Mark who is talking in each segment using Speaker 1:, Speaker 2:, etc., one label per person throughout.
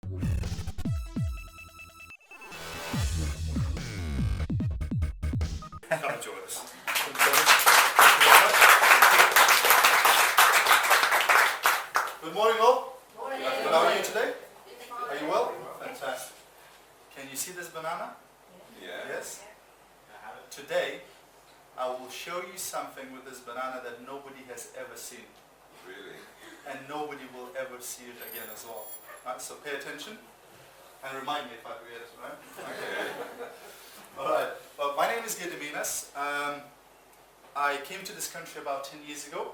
Speaker 1: Come and join us. Good morning, all.
Speaker 2: Morning.
Speaker 1: How are you today? Are you well? Fantastic. Can you see this banana? Yes? Today, I will show you something with this banana that nobody has ever seen.
Speaker 3: Really?
Speaker 1: And nobody will ever see it again as well. Right, so pay attention and remind me if I forget it, right?
Speaker 3: Okay.
Speaker 1: Alright, well, my name is Gediminas. I came to this country about 10 years ago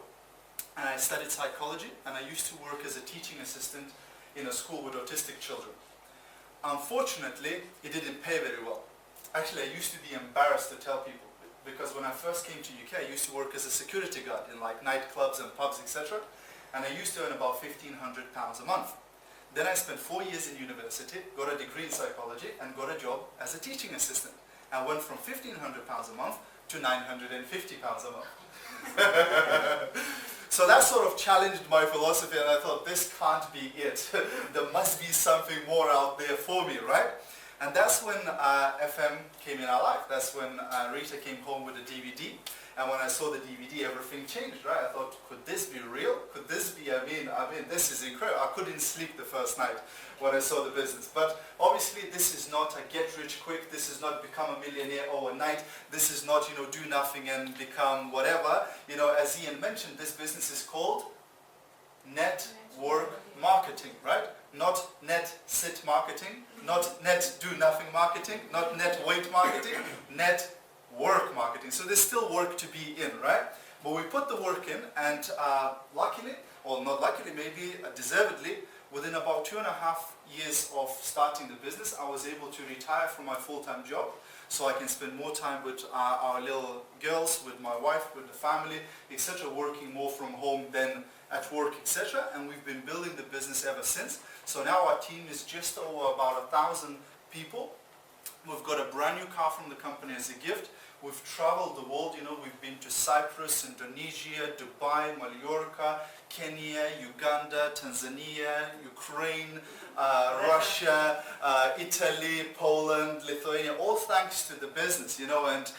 Speaker 1: and I studied psychology, and I used to work as a teaching assistant in a school with autistic children. Unfortunately, it didn't pay very well. Actually, I used to be embarrassed to tell people, because when I first came to UK, I used to work as a security guard in like nightclubs and pubs, etc. And I used to earn about £1,500 a month. Then I spent 4 years in university, got a degree in psychology, and got a job as a teaching assistant. I went from £1,500 a month to £950 a month. So that sort of challenged my philosophy, and I thought, this can't be it. There must be something more out there for me, right? And that's when FM came in our life. That's when Rita came home with a DVD. And when I saw the DVD, everything changed, right? I thought, could this be real? Could this be, I mean, this is incredible. I couldn't sleep the first night when I saw the business. But obviously, this is not a get rich quick. This is not become a millionaire overnight. This is not, do nothing and become whatever. As Ian mentioned, this business is called network marketing, right? Not net sit marketing, not net do nothing marketing, not net wait marketing, net work marketing. So there's still work to be in, right? But we put the work in, and luckily, or not luckily, maybe deservedly, within about 2.5 years of starting the business, I was able to retire from my full-time job, so I can spend more time with our little girls, with my wife, with the family, etc., working more from home than at work, etc. And we've been building the business ever since. So now our team is just over about 1,000 people. We've got a brand new car from the company as a gift. We've traveled the world, we've been to Cyprus, Indonesia, Dubai, Mallorca, Kenya, Uganda, Tanzania, Ukraine, Russia, Italy, Poland, Lithuania, all thanks to the business, and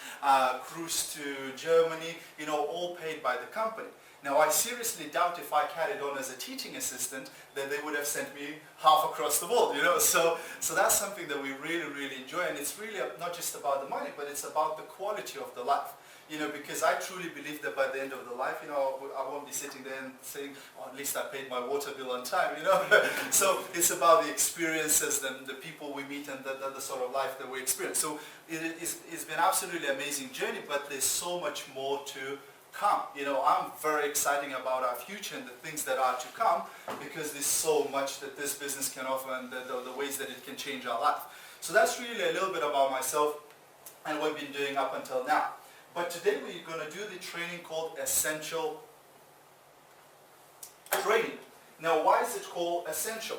Speaker 1: cruise to Germany, all paid by the company. Now, I seriously doubt if I carried on as a teaching assistant, that they would have sent me half across the world, So that's something that we really, really enjoy. And it's really not just about the money, but it's about the quality of the life. Because I truly believe that by the end of the life, I won't be sitting there and saying, oh, at least I paid my water bill on time, So it's about the experiences and the people we meet and the sort of life that we experience. So it's been absolutely amazing journey, but there's so much more to come. I'm very excited about our future and the things that are to come, because there's so much that this business can offer and the ways that it can change our life. So that's really a little bit about myself and what we've been doing up until now. But today we're going to do the training called Essential Training. Now, why is it called Essential?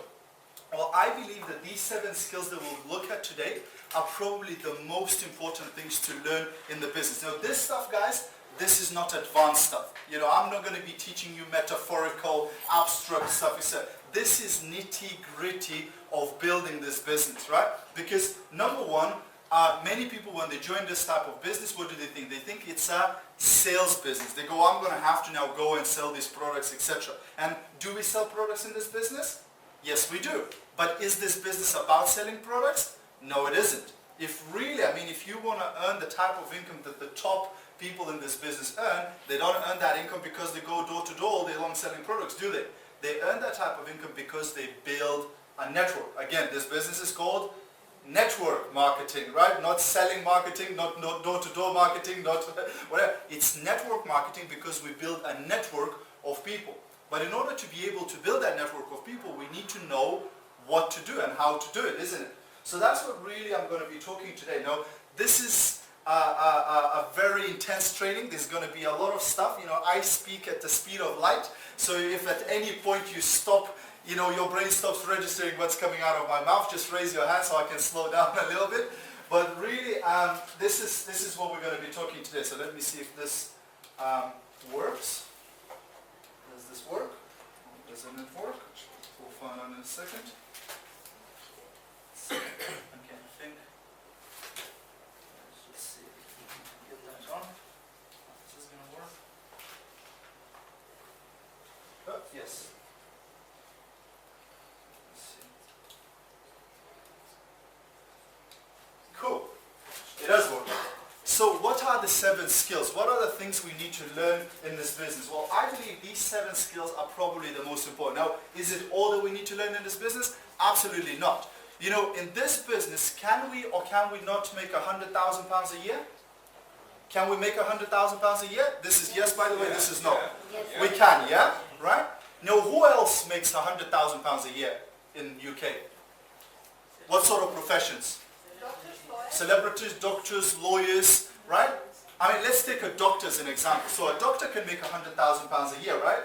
Speaker 1: Well, I believe that these 7 skills that we'll look at today are probably the most important things to learn in the business. Now, this stuff, guys, this is not advanced stuff. I'm not going to be teaching you metaphorical, abstract stuff. This is nitty-gritty of building this business, right? Because number one, many people, when they join this type of business, what do they think? They think it's a sales business. They go, I'm going to have to now go and sell these products, etc. And do we sell products in this business? Yes, we do. But is this business about selling products? No, it isn't. If you want to earn the type of income that the top people in this business earn, they don't earn that income because they go door to door all day long selling products, do they? They earn that type of income because they build a network. Again, this business is called network marketing, right? Not selling marketing, not door to door marketing, not whatever. It's network marketing because we build a network of people. But in order to be able to build that network of people, we need to know what to do and how to do it, isn't it? So that's what really I'm going to be talking today. Now, this is a very intense training. There's going to be a lot of stuff. I speak at the speed of light. So if at any point you stop, your brain stops registering what's coming out of my mouth, just raise your hand so I can slow down a little bit. But really, this is what we're going to be talking today. So let me see if this works. Does this work? Doesn't it work? We'll find out in a second. Yes. Let's see. Cool. It does work. So what are the 7 skills? What are the things we need to learn in this business? Well, I believe these 7 skills are probably the most important. Now, is it all that we need to learn in this business? Absolutely not. You know, in this business, can we or can we not make £100,000 a year? Can we make £100,000 a year? This is yes, by the way, this is no.
Speaker 2: Yes.
Speaker 1: We can, yeah? Right? Now, who else makes £100,000 a year in UK? What sort of professions? Celebrities, doctors, lawyers, right? I mean, let's take a doctor as an example. So a doctor can make £100,000 a year, right?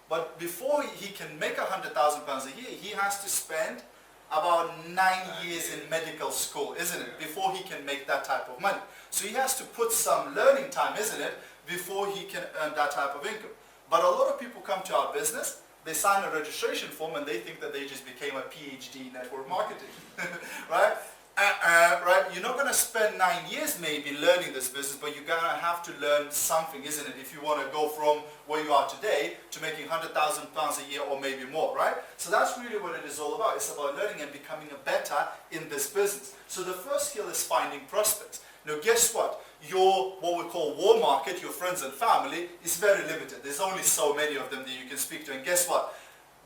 Speaker 1: But before he can make £100,000 a year, he has to spend about 9 years in medical school, isn't it? Before he can make that type of money. So he has to put some learning time, isn't it? Before he can earn that type of income. But a lot of people come to our business, they sign a registration form and they think that they just became a PhD in network marketing, right? Right? You're not going to spend 9 years maybe learning this business, but you're going to have to learn something, isn't it? If you want to go from where you are today to making £100,000 a year or maybe more, right? So that's really what it is all about. It's about learning and becoming a better in this business. So the first skill is finding prospects. Now guess what? Your, what we call warm market, your friends and family, is very limited. There's only so many of them that you can speak to. And guess what?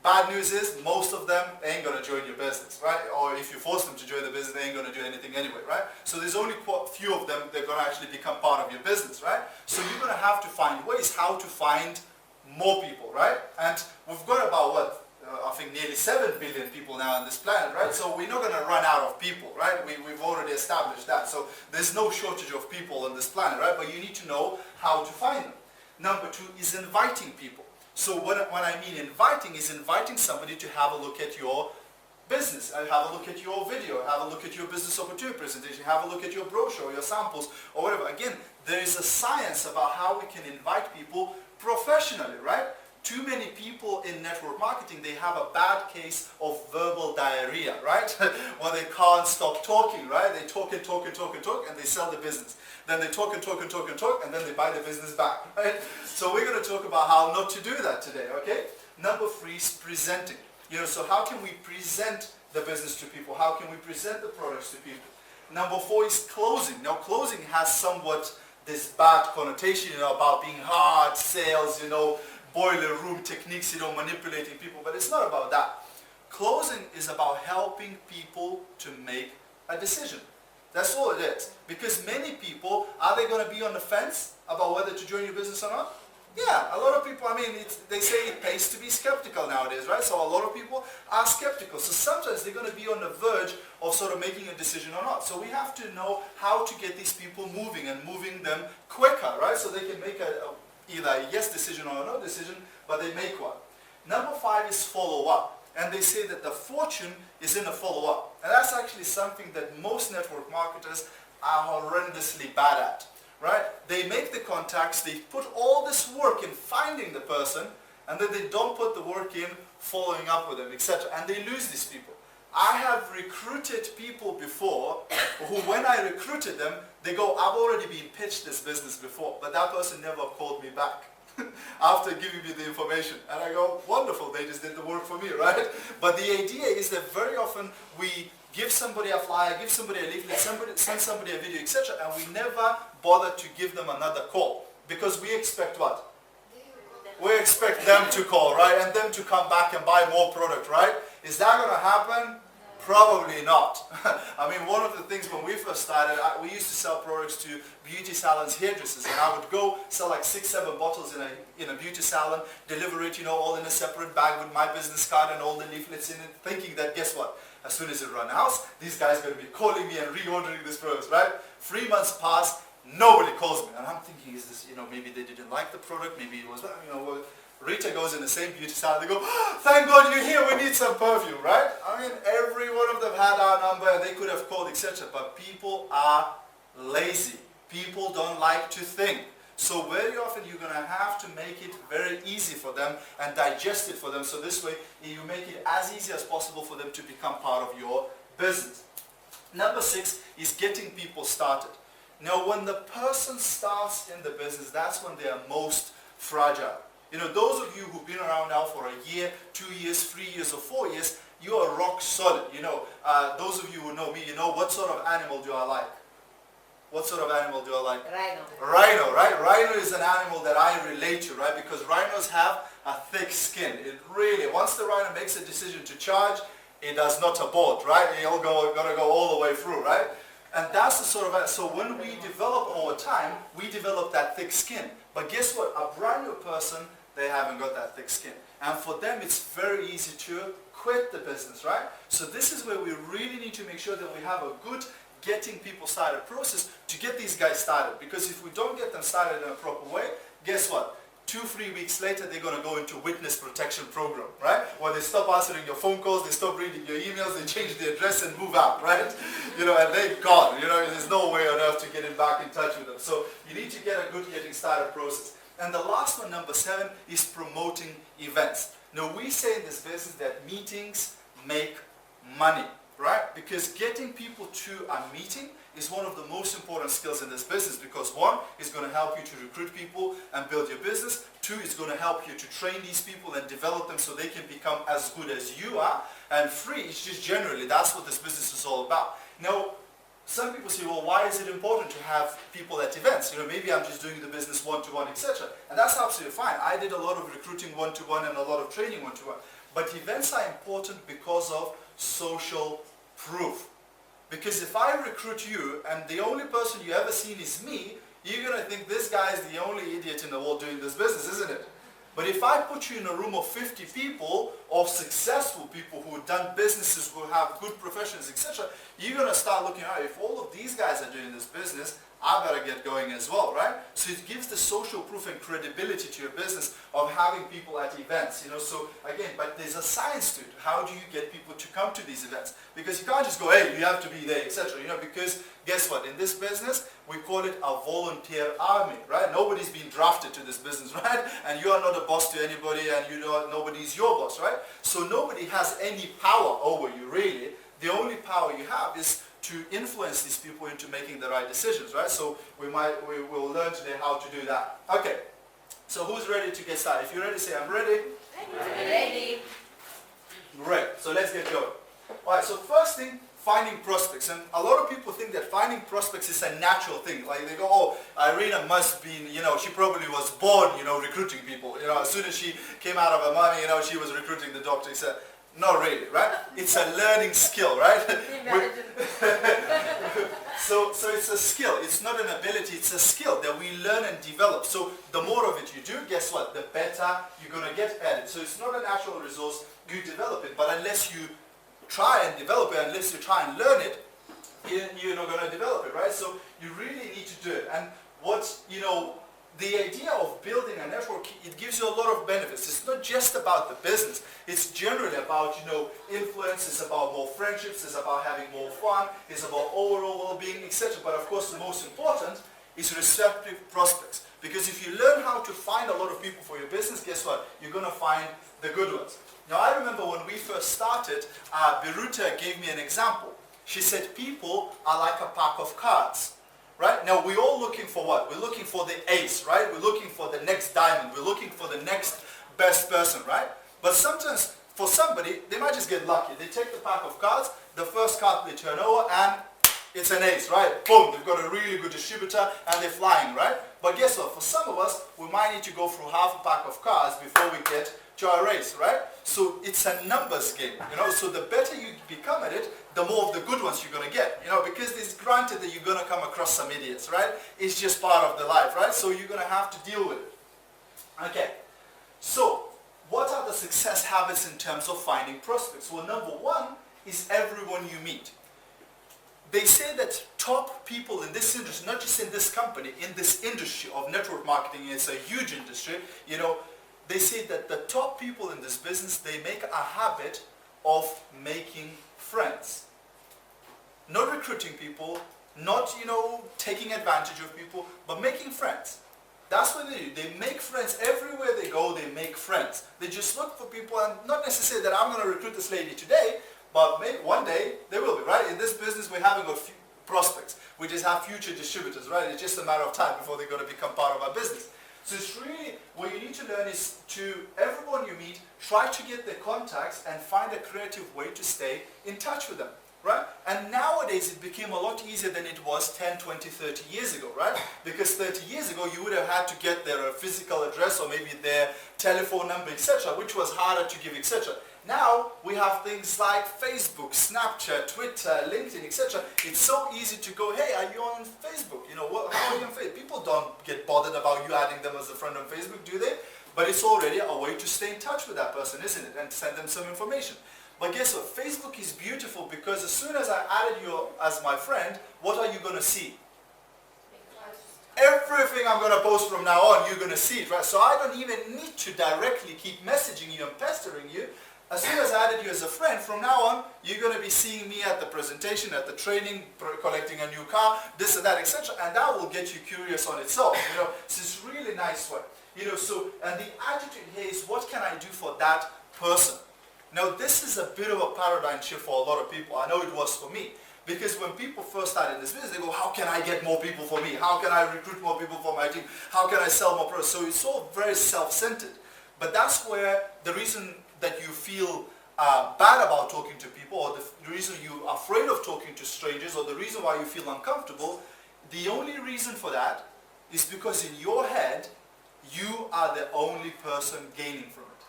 Speaker 1: Bad news is, most of them ain't going to join your business, right? Or if you force them to join the business, they ain't going to do anything anyway, right? So there's only quite a few of them that are going to actually become part of your business, right? So you're going to have to find ways how to find more people, right? And we've got about, what, I think nearly 7 billion people now on this planet, right? So we're not going to run out of people, right? We've already established that. So there's no shortage of people on this planet, right? But you need to know how to find them. Number 2 is inviting people. So when I mean inviting, is inviting somebody to have a look at your business, and have a look at your video, have a look at your business opportunity presentation, have a look at your brochure, your samples, or whatever. Again, there is a science about how we can invite people professionally, right? Too many people in network marketing, they have a bad case of verbal diarrhea, right? Where they can't stop talking, right? They talk and talk and talk and talk, and they sell the business. Then they talk and talk and talk and talk, and then they buy the business back, right? So we're going to talk about how not to do that today, okay? Number 3 is presenting. You know, so how can we present the business to people? How can we present the products to people? Number 4 is closing. Now, closing has somewhat this bad connotation, you know, about being hard sales, you know, boiler room techniques, you know, manipulating people, but it's not about that. Closing is about helping people to make a decision. That's all it is. Because many people, are they going to be on the fence about whether to join your business or not? Yeah, a lot of people, I mean, they say it pays to be skeptical nowadays, right? So a lot of people are skeptical. So sometimes they're going to be on the verge of sort of making a decision or not. So we have to know how to get these people moving and moving them quicker, right? So they can make either a yes decision or a no decision, but they make one. Number 5 is follow up. And they say that the fortune is in the follow-up. And that's actually something that most network marketers are horrendously bad at, right? They make the contacts, they put all this work in finding the person, and then they don't put the work in following up with them, etc. And they lose these people. I have recruited people before who, when I recruited them, they go, I've already been pitched this business before, but that person never called me back after giving me the information. And I go, wonderful, they just did the work for me, right? But the idea is that very often we give somebody a flyer, give somebody a leaflet, send somebody a video, etc. And we never bother to give them another call. Because we expect what? We expect them to call, right? And them to come back and buy more product, right? Is that going to happen? Probably not. I mean, one of the things when we first started, we used to sell products to beauty salons, hairdressers, and I would go sell like 6-7 bottles in a beauty salon, deliver it, you know, all in a separate bag with my business card and all the leaflets in it, thinking that, guess what? As soon as it runs out, these guys are going to be calling me and reordering this product, right? 3 months pass, nobody calls me, and I'm thinking, is this, you know, maybe they didn't like the product, maybe it was, you know, Rita goes in the same beauty salon, they go, oh, thank God you're here, we need some perfume, right? I mean, every one of them had our number and they could have called, etc. But people are lazy. People don't like to think. So very often you're going to have to make it very easy for them and digest it for them. So this way you make it as easy as possible for them to become part of your business. Number 6 is getting people started. Now when the person starts in the business, that's when they are most fragile. You know, those of you who've been around now for a year, 2 years, 3 years, or 4 years, you are rock solid. You know, those of you who know me, you know what sort of animal do I like? What sort of animal do I like?
Speaker 2: Rhino.
Speaker 1: Rhino, right? Rhino is an animal that I relate to, right? Because rhinos have a thick skin. It really, once the rhino makes a decision to charge, it does not abort, right? You're gonna go all the way through, right? And that's the sort of, so when we develop over time, we develop that thick skin. But guess what? A brand new person, they haven't got that thick skin. And for them, it's very easy to quit the business, right? So this is where we really need to make sure that we have a good getting people started process to get these guys started. Because if we don't get them started in a proper way, guess what? 2-3 weeks later, they're going to go into witness protection program, right? Where they stop answering your phone calls, they stop reading your emails, they change the address and move out, right? You know, and they're gone. You know, there's no way on earth to get back in touch with them. So you need to get a good getting started process. And the last one, number 7, is promoting events. Now, we say in this business that meetings make money, right? Because getting people to a meeting is one of the most important skills in this business, because 1, is going to help you to recruit people and build your business. 2, is going to help you to train these people and develop them so they can become as good as you are. And 3, it's just generally, that's what this business is all about. Now, some people say, well, why is it important to have people at events? You know, maybe I'm just doing the business one-to-one, etc. And that's absolutely fine. I did a lot of recruiting one-to-one and a lot of training one-to-one. But events are important because of social proof. Because if I recruit you and the only person you ever seen is me, you're going to think this guy is the only idiot in the world doing this business, isn't it? But if I put you in a room of 50 people, of successful people who have done businesses, who have good professions, etc., you're going to start looking at, if all of these guys are doing this business, I better get going as well, right? So it gives the social proof and credibility to your business of having people at events, you know. So again, but there's a science to it. How do you get people to come to these events? Because you can't just go, hey, you have to be there, etc. You know, because guess what? In this business, we call it a volunteer army, right? Nobody's been drafted to this business, right? And you are not a boss to anybody, and you know nobody's your boss, right? So nobody has any power over you, really. The only power you have is to influence these people into making the right decisions, right? So we will learn today how to do that. Okay, so who's ready to get started? If you're ready, say I'm ready.
Speaker 2: Ready.
Speaker 1: Great, so let's get going. All right, so first thing, finding prospects. And a lot of people think that finding prospects is a natural thing. Like they go, oh, Irina must be, you know, she probably was born, you know, recruiting people. You know, as soon as she came out of her mommy, you know, she was recruiting the doctor. Etc. Not really, right? It's a learning skill, right? So it's a skill. It's not an ability, it's a skill that we learn and develop. So the more of it you do, guess what? The better you're going to get at it. So it's not a natural resource, you develop it. But unless you try and develop it, unless you try and learn it, you're not going to develop it, right? So you really need to do it. And what, you know, the idea of building a network, it gives you a lot of benefits. It's not just about the business. It's generally about, you know, influence. It's about more friendships. It's about having more fun. It's about overall well-being, etc. But of course, the most important is receptive prospects. Because if you learn how to find a lot of people for your business, guess what? You're going to find the good ones. Now, I remember when we first started, Biruta gave me an example. She said, people are like a pack of cards. Right? Now, we're all looking for what? We're looking for the ace, right? We're looking for the next diamond. We're looking for the next best person, right? But sometimes, for somebody, they might just get lucky. They take the pack of cards, the first card they turn over, and it's an ace, right? Boom, they've got a really good distributor, and they're flying, right? But guess what? For some of us, we might need to go through half a pack of cards before we get to our race, right? So it's a numbers game, you know? So the better you become at it, the more of the good ones you're going to get, you know, because it's granted that you're going to come across some idiots, right? It's just part of the life, right? So you're going to have to deal with it. Okay, so what are the success habits in terms of finding prospects? Well, number 1 is everyone you meet. They say that top people in this industry, not just in this company, in this industry of network marketing, it's a huge industry, you know, they say that the top people in this business, they make a habit of making friends. Not recruiting people, not, you know, taking advantage of people, but making friends. That's what they do. They make friends. Everywhere they go, they make friends. They just look for people, and not necessarily that I'm going to recruit this lady today, but maybe one day they will be, right? In this business, we haven't got prospects. We just have future distributors, right? It's just a matter of time before they're going to become part of our business. So it's really, what you need to learn is to, everyone you meet, try to get their contacts and find a creative way to stay in touch with them, right? And nowadays it became a lot easier than it was 10, 20, 30 years ago, right? Because 30 years ago you would have had to get their physical address or maybe their telephone number, etc., which was harder to give, etc. Now we have things like Facebook, Snapchat, Twitter, LinkedIn, etc. It's so easy to go, hey, are you on Facebook? You know, how are you on Facebook? People don't get bothered about you adding them as a friend on Facebook, do they? But it's already a way to stay in touch with that person, isn't it? And send them some information. But guess what? Facebook is beautiful because as soon as I added you as my friend, what are you going to see? Everything I'm going to post from now on, you're going to see it, right? So I don't even need to directly keep messaging you and pestering you. As soon as I added you as a friend, from now on, you're going to be seeing me at the presentation, at the training, collecting a new car, this and that, etc. And that will get you curious on itself, you know. So it's a really nice way. You know, so, and the attitude here is, what can I do for that person? Now, this is a bit of a paradigm shift for a lot of people. I know it was for me. Because when people first started this business, they go, how can I get more people for me? How can I recruit more people for my team? How can I sell more products? So it's all very self-centered. But that's where the reason that you feel bad about talking to people, or the reason you're afraid of talking to strangers, or the reason why you feel uncomfortable, the only reason for that is because in your head, you are the only person gaining from it.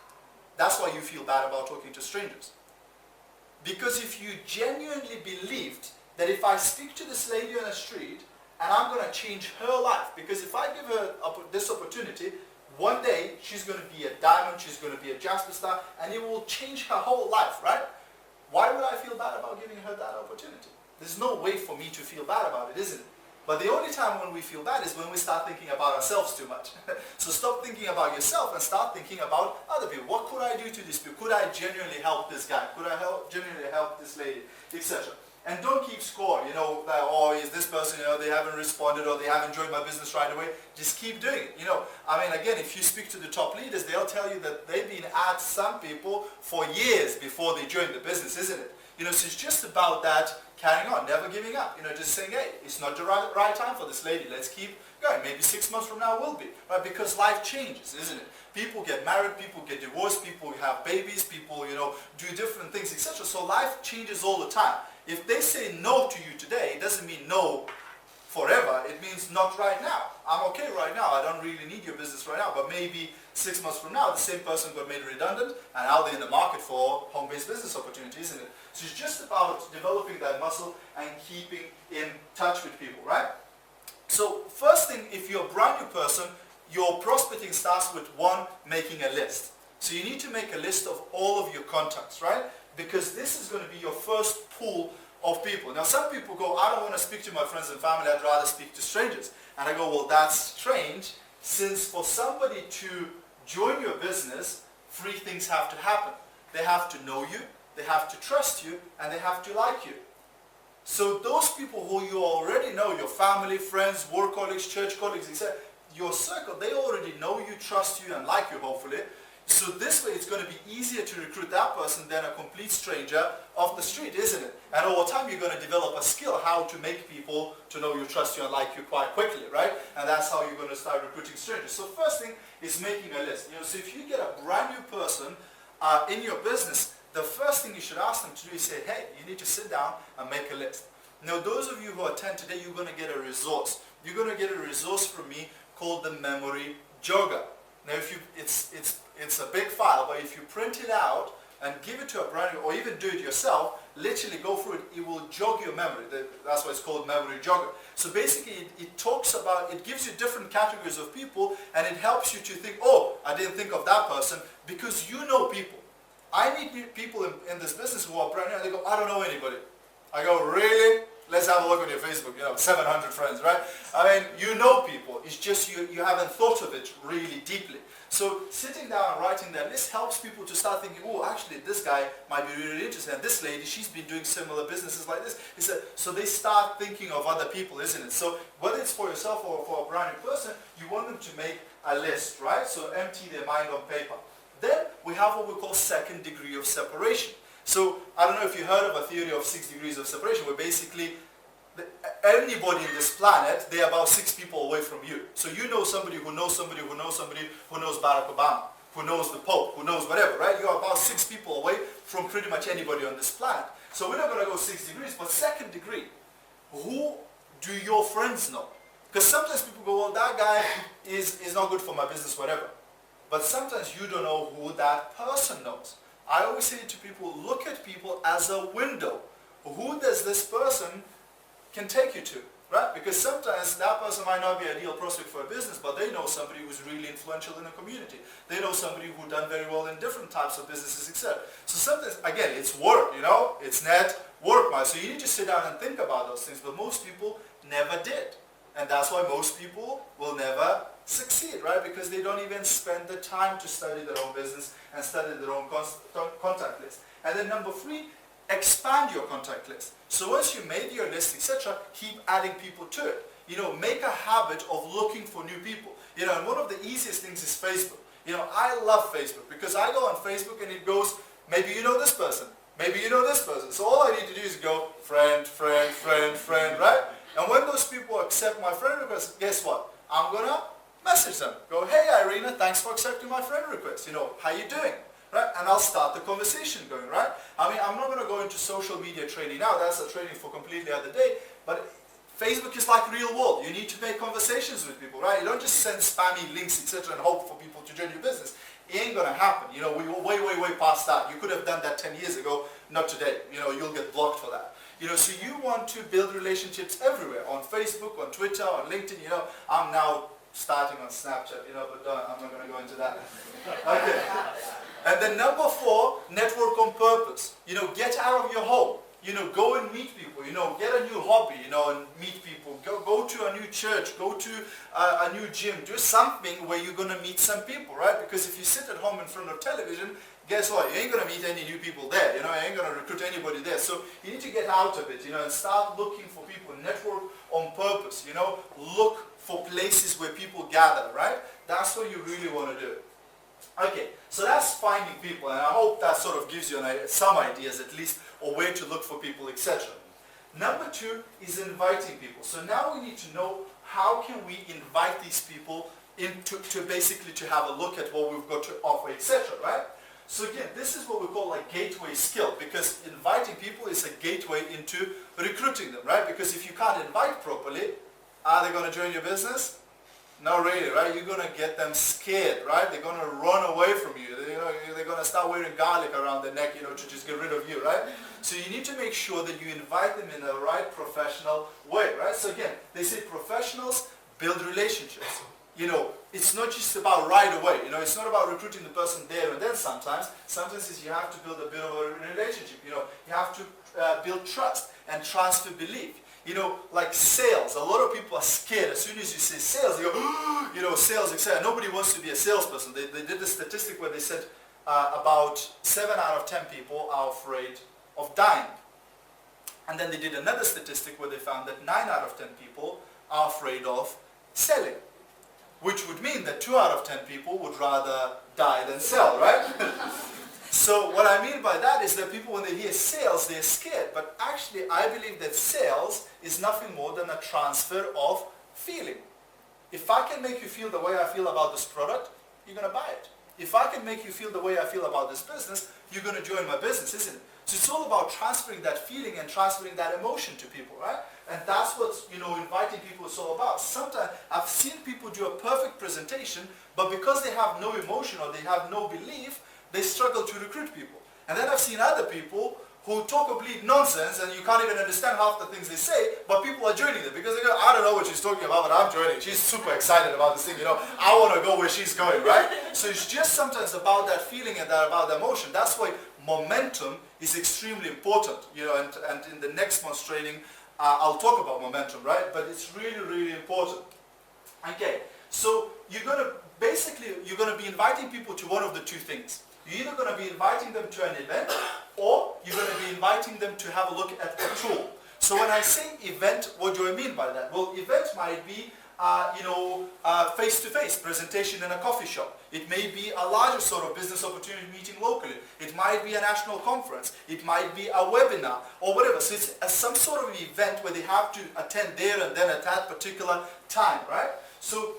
Speaker 1: That's why you feel bad about talking to strangers. Because if you genuinely believed that if I speak to this lady on the street and I'm going to change her life, because if I give her this opportunity, one day she's going to be a diamond, she's going to be a Jasper star, and it will change her whole life, right? Why would I feel bad about giving her that opportunity? There's no way for me to feel bad about it, isn't it? But the only time when we feel bad is when we start thinking about ourselves too much. So stop thinking about yourself and start thinking about other people. What could I do to this people? Could I genuinely help this guy? Could I genuinely help this lady? Etc. And don't keep score, you know, that, oh, is this person, you know, they haven't responded or they haven't joined my business right away. Just keep doing it. You know, I mean, again, if you speak to the top leaders, they'll tell you that they've been at some people for years before they joined the business, isn't it? You know, so it's just about that carrying on, never giving up. You know, just saying, hey, it's not the right time for this lady. Let's keep going. Maybe 6 months from now will be, right? Because life changes, isn't it? People get married, people get divorced, people have babies, people, you know, do different things, etc. So life changes all the time. If they say no to you today, it doesn't mean no forever. It means not right now. I'm okay right now. I don't really need your business right now. But maybe 6 months from now, the same person got made redundant, and now they're in the market for home-based business opportunities, isn't it? So it's just about developing that muscle and keeping in touch with people, right? So first thing, if you're a brand new person, your prospecting starts with one, making a list. So you need to make a list of all of your contacts, right? Because this is going to be your first pool of people. Now some people go, I don't want to speak to my friends and family, I'd rather speak to strangers. And I go, well, that's strange, since for somebody to join your business, 3 things have to happen. They have to know you, they have to trust you, and they have to like you. So those people who you already know, your family, friends, work colleagues, church colleagues, etc., your circle, they already know you, trust you, and like you, hopefully. So this way it's going to be easier to recruit that person than a complete stranger off the street, isn't it? And over time you're going to develop a skill how to make people to know you, trust you, and like you quite quickly, right? And that's how you're going to start recruiting strangers. So first thing is making a list. You know, so if you get a brand new person in your business, the first thing you should ask them to do is say, hey, you need to sit down and make a list. Now those of you who attend today, you're going to get a resource. You're going to get a resource from me called the Memory Jogger. Now if you, it's a big file, but if you print it out and give it to a brand new, or even do it yourself, literally go through it, it will jog your memory. That's why it's called Memory Jogger. So basically it talks about, it gives you different categories of people, and it helps you to think, oh, I didn't think of that person, because you know people. I meet people in this business who are brand new, and they go, I don't know anybody. I go, really? Let's have a look on your Facebook, you know, 700 friends, right? I mean, you know people, it's just you haven't thought of it really deeply. So sitting down and writing that list helps people to start thinking, oh, actually this guy might be really interested, and this lady, she's been doing similar businesses like this. So they start thinking of other people, isn't it? So whether it's for yourself or for a brand new person, you want them to make a list, right? So empty their mind on paper. Then we have what we call second degree of separation. So I don't know if you heard of a theory of 6 degrees of separation, where basically anybody in this planet, they're about 6 people away from you. So you know somebody who knows somebody who knows somebody who knows Barack Obama, who knows the Pope, who knows whatever, right? You're about 6 people away from pretty much anybody on this planet. So we're not going to go 6 degrees, but second degree, who do your friends know? Because sometimes people go, well, that guy is not good for my business, whatever. But sometimes you don't know who that person knows. I always say to people, look at people as a window. Who does this person can take you to, right? Because sometimes that person might not be an ideal prospect for a business, but they know somebody who's really influential in the community. They know somebody who's done very well in different types of businesses, etc. So sometimes, again, it's work, it's network. So you need to sit down and think about those things, but most people never did. And that's why most people will never succeed, right? Because they don't even spend the time to study their own business and study their own contact list. And then number 3, expand your contact list. So once you made your list, etc., keep adding people to it. Make a habit of looking for new people. And one of the easiest things is Facebook. I love Facebook because I go on Facebook and it goes, maybe you know this person, maybe you know this person. So all I need to do is go friend, friend, friend, friend, right? And when those people accept my friend request, guess what? I'm going to message them. Go, hey Irina, thanks for accepting my friend request. How you doing? Right? And I'll start the conversation going, right? I mean, I'm not going to go into social media training now. That's a training for completely other day. But Facebook is like real world. You need to make conversations with people, right? You don't just send spammy links, etc., and hope for people to join your business. It ain't going to happen. We were way, way, way past that. You could have done that 10 years ago, not today. You'll get blocked for that. So you want to build relationships everywhere, on Facebook, on Twitter, on LinkedIn. I'm now starting on Snapchat, but I'm not going to go into that. Okay. And then number 4, network on purpose. Get out of your home. Go and meet people. Get a new hobby, and meet people. Go to a new church. Go to a new gym. Do something where you're going to meet some people, right? Because if you sit at home in front of television, guess what? You ain't going to meet any new people there. You ain't going to recruit anybody there. So you need to get out of it, and start looking for people. Network on purpose, Look for places where people gather, right? That's what you really want to do. Okay, so that's finding people, and I hope that sort of gives you some ideas at least, or where to look for people, etc. Number 2 is inviting people. So now we need to know how can we invite these people to basically to have a look at what we've got to offer, etc., right? So again, this is what we call a gateway skill, because inviting people is a gateway into recruiting them, right? Because if you can't invite properly, are they going to join your business? Not really, right? You're going to get them scared, right? They're going to run away from you. They're going to start wearing garlic around their neck, to just get rid of you, right? So you need to make sure that you invite them in the right professional way, right? So again, they say professionals build relationships. It's not just about right away. It's not about recruiting the person there and then sometimes. Sometimes you have to build a bit of a relationship. You have to build trust and transfer belief. Like sales, a lot of people are scared. As soon as you say sales, they go, sales, etc. Nobody wants to be a salesperson. They did a statistic where they said about 7 out of 10 people are afraid of dying. And then they did another statistic where they found that 9 out of 10 people are afraid of selling, which would mean that 2 out of 10 people would rather die than sell, right? So what I mean by that is that people, when they hear sales, they're scared. But actually, I believe that sales is nothing more than a transfer of feeling. If I can make you feel the way I feel about this product, you're going to buy it. If I can make you feel the way I feel about this business, you're going to join my business, isn't it? So it's all about transferring that feeling and transferring that emotion to people, right? And that's what, inviting people is all about. Sometimes I've seen people do a perfect presentation, but because they have no emotion or they have no belief, they struggle to recruit people. And then I've seen other people who talk complete nonsense and you can't even understand half the things they say, but people are joining them because they go, I don't know what she's talking about, but I'm joining. She's super excited about this thing, I want to go where she's going, right? So it's just sometimes about that feeling and about the emotion. That's why momentum is extremely important, and in the next month's training, I'll talk about momentum, right? But it's really, really important. Okay, so you're going to be inviting people to one of the 2 things. You're either going to be inviting them to an event, or you're going to be inviting them to have a look at a tool. So when I say event, what do I mean by that? Well, event might be face-to-face presentation in a coffee shop. It may be a larger sort of business opportunity meeting locally. It might be a national conference. It might be a webinar or whatever. So it's some sort of event where they have to attend there and then at that particular time, right? So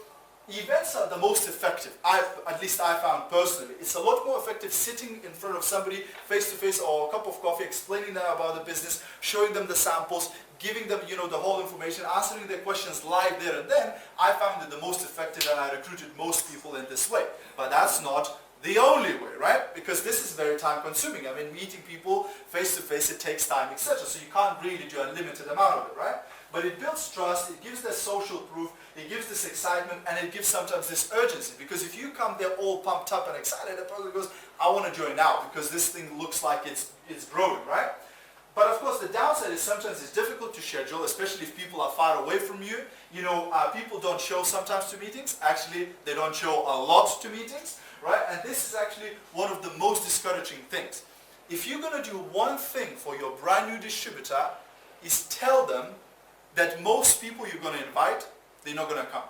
Speaker 1: events are the most effective, at least I found personally. It's a lot more effective sitting in front of somebody face-to-face or a cup of coffee, explaining them about the business, showing them the samples, giving them, the whole information, answering their questions live there and then. I found it the most effective, and I recruited most people in this way. But that's not the only way, right? Because this is very time consuming. I mean, meeting people face-to-face, it takes time, etc. So you can't really do a limited amount of it, right? But it builds trust, it gives that social proof, it gives this excitement, and it gives sometimes this urgency. Because if you come there all pumped up and excited, the person goes, I want to join now because this thing looks like it's growing, right? But of course the downside is sometimes it's difficult to schedule, especially if people are far away from you. People don't show sometimes to meetings. Actually, they don't show a lot to meetings, right? And this is actually one of the most discouraging things. If you're going to do one thing for your brand new distributor, is tell them that most people you're going to invite, they're not going to come.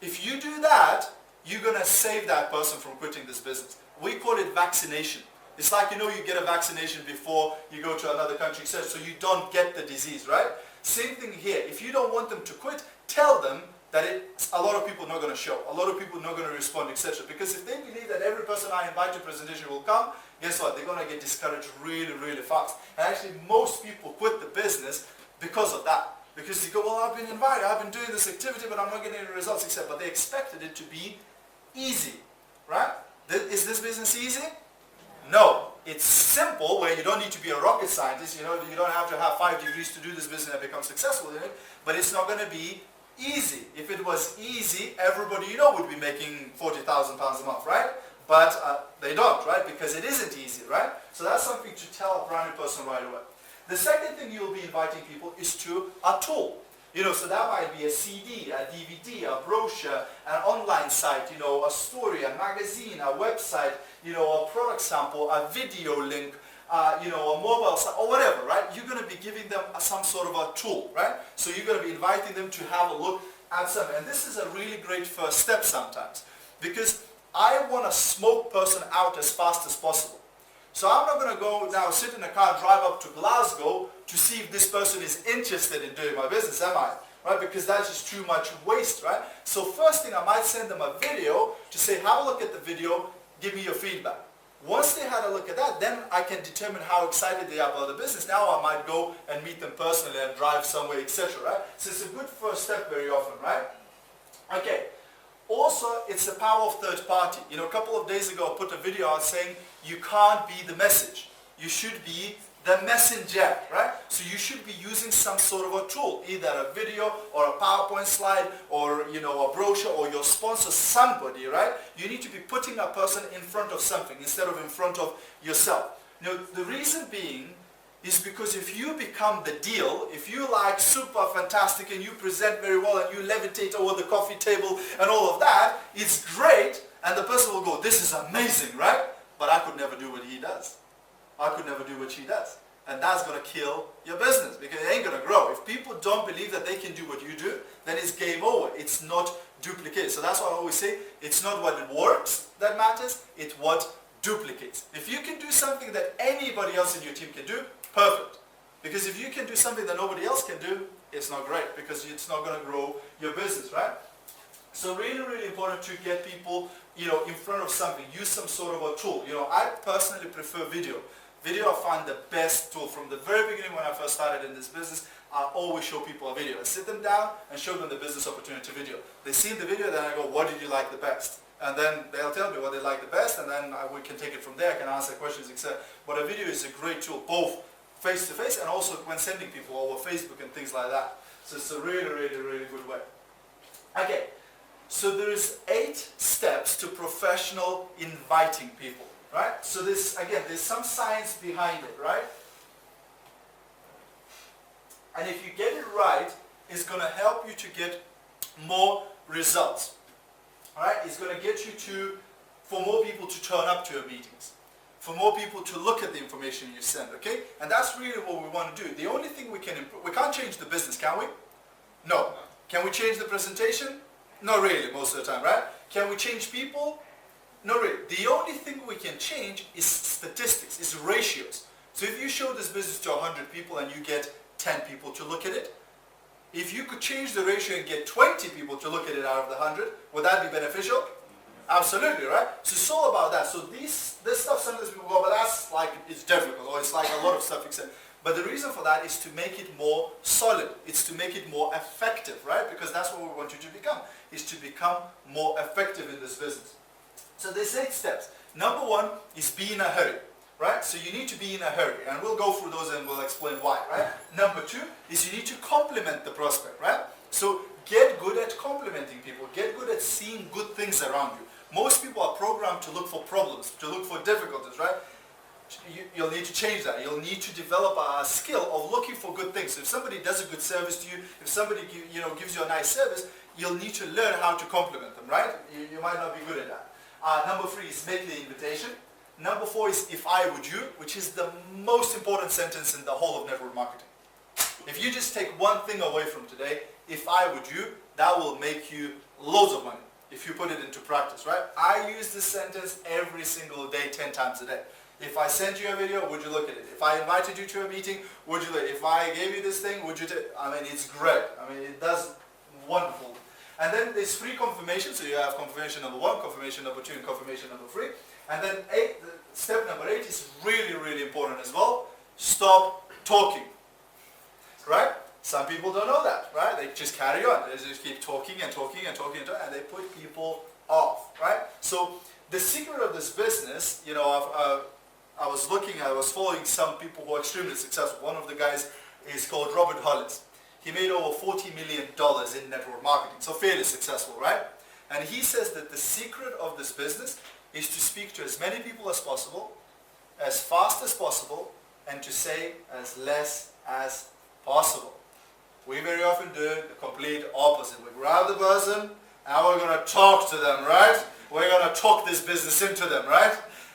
Speaker 1: If you do that, you're going to save that person from quitting this business. We call it vaccination. It's like, you get a vaccination before you go to another country, etc., so you don't get the disease, right? Same thing here. If you don't want them to quit, tell them that a lot of people are not going to show, a lot of people are not going to respond, etc. Because if they believe that every person I invite to presentation will come, guess what? They're going to get discouraged really, really fast. And actually, most people quit the business because of that. Because they go, well, I've been invited, I've been doing this activity, but I'm not getting any results, etc. But they expected it to be easy, right? Is this business easy? No. It's simple, where you don't need to be a rocket scientist, you don't have to have 5 degrees to do this business and become successful in it, but it's not going to be easy. If it was easy, everybody would be making £40,000 a month, right? But they don't, right? Because it isn't easy, right? So that's something to tell a brand new person right away. The second thing you'll be inviting people is to a tool. So that might be a CD, a DVD, a brochure, an online site, a story, a magazine, a website, a product sample, a video link, a mobile site, or whatever, right? You're going to be giving them some sort of a tool, right? So you're going to be inviting them to have a look at something. And this is a really great first step sometimes, because I want a smoke person out as fast as possible. So I'm not going to go now sit in a car, drive up to Glasgow to see if this person is interested in doing my business, am I? Right? Because that's just too much waste, right? So first thing, I might send them a video to say, have a look at the video, give me your feedback. Once they had a look at that, then I can determine how excited they are about the business. Now I might go and meet them personally and drive somewhere, etc., right? So it's a good first step very often, right? Okay. Also, it's the power of third party. A couple of days ago I put a video out saying you can't be the message. You should be the messenger, right? So you should be using some sort of a tool, either a video or a PowerPoint slide or, a brochure or your sponsor, somebody, right? You need to be putting a person in front of something instead of in front of yourself. The reason being is because if you become the deal, if you like super fantastic and you present very well and you levitate over the coffee table and all of that, it's great, and the person will go, this is amazing, right? But I could never do what he does. I could never do what she does. And that's going to kill your business because it ain't going to grow. If people don't believe that they can do what you do, then it's game over. It's not duplicated. So that's why I always say, it's not what works that matters, it's what duplicates. If you can do something that anybody else in your team can do, perfect. Because if you can do something that nobody else can do, it's not great because it's not going to grow your business, right? So really, really important to get people, in front of something. Use some sort of a tool. I personally prefer video. Video I find the best tool. From the very beginning when I first started in this business, I always show people a video. I sit them down and show them the business opportunity video. They see the video, then I go, what did you like the best? And then they'll tell me what they like the best, and then we can take it from there. I can answer questions, etc. But a video is a great tool, both face-to-face and also when sending people over Facebook and things like that. So it's a really, really, really good way. Okay, so there's 8 steps to professional inviting people, right? So there's some science behind it, right? And if you get it right, it's going to help you to get more results. Alright, it's going to get you for more people to turn up to your meetings, for more people to look at the information you send, okay? And that's really what we want to do. The only thing we can improve, we can't change the business, can we? No. Can we change the presentation? Not really, most of the time, right? Can we change people? Not really. The only thing we can change is statistics, is ratios. So if you show this business to 100 people and you get 10 people to look at it, if you could change the ratio and get 20 people to look at it out of the 100, would that be beneficial? Absolutely, right? So it's all about that. So this stuff, sometimes people go, but that's like, it's difficult, or it's like a lot of stuff, except. But the reason for that is to make it more solid. It's to make it more effective, right? Because that's what we want you to become, is to become more effective in this business. So there's 8 steps. Number 1 is be in a hurry, right? So you need to be in a hurry, and we'll go through those and we'll explain why, right? Number 2 is you need to compliment the prospect, right? So get good at complimenting people. Get good at seeing good things around you. Most people are programmed to look for problems, to look for difficulties, right? You'll need to change that. You'll need to develop a skill of looking for good things. If somebody does a good service to you, if somebody gives you a nice service, you'll need to learn how to compliment them, right? You might not be good at that. Number 3 is make the invitation. Number 4 is if I would you, which is the most important sentence in the whole of network marketing. If you just take one thing away from today, if I would you, that will make you loads of money if you put it into practice, right? I use this sentence every single day, 10 times a day. If I sent you a video, would you look at it? If I invited you to a meeting, would you look? If I gave you this thing, would you take? I mean, it's great. I mean, it does wonderful. And then there's 3 confirmations. So you have confirmation number 1, confirmation number 2, and confirmation number 3. And then step number 8 is really, really important as well. Stop talking, right? Some people don't know that, right? They just carry on. They just keep talking and talking and talking and talking, and they put people off, right? So the secret of this business, I was following some people who are extremely successful. One of the guys is called Robert Hollis. He made over $40 million in network marketing, so fairly successful, right? And he says that the secret of this business is to speak to as many people as possible, as fast as possible, and to say as less as possible. We very often do the complete opposite. We grab the person and we're going to talk to them, right? We're going to talk this business into them, right?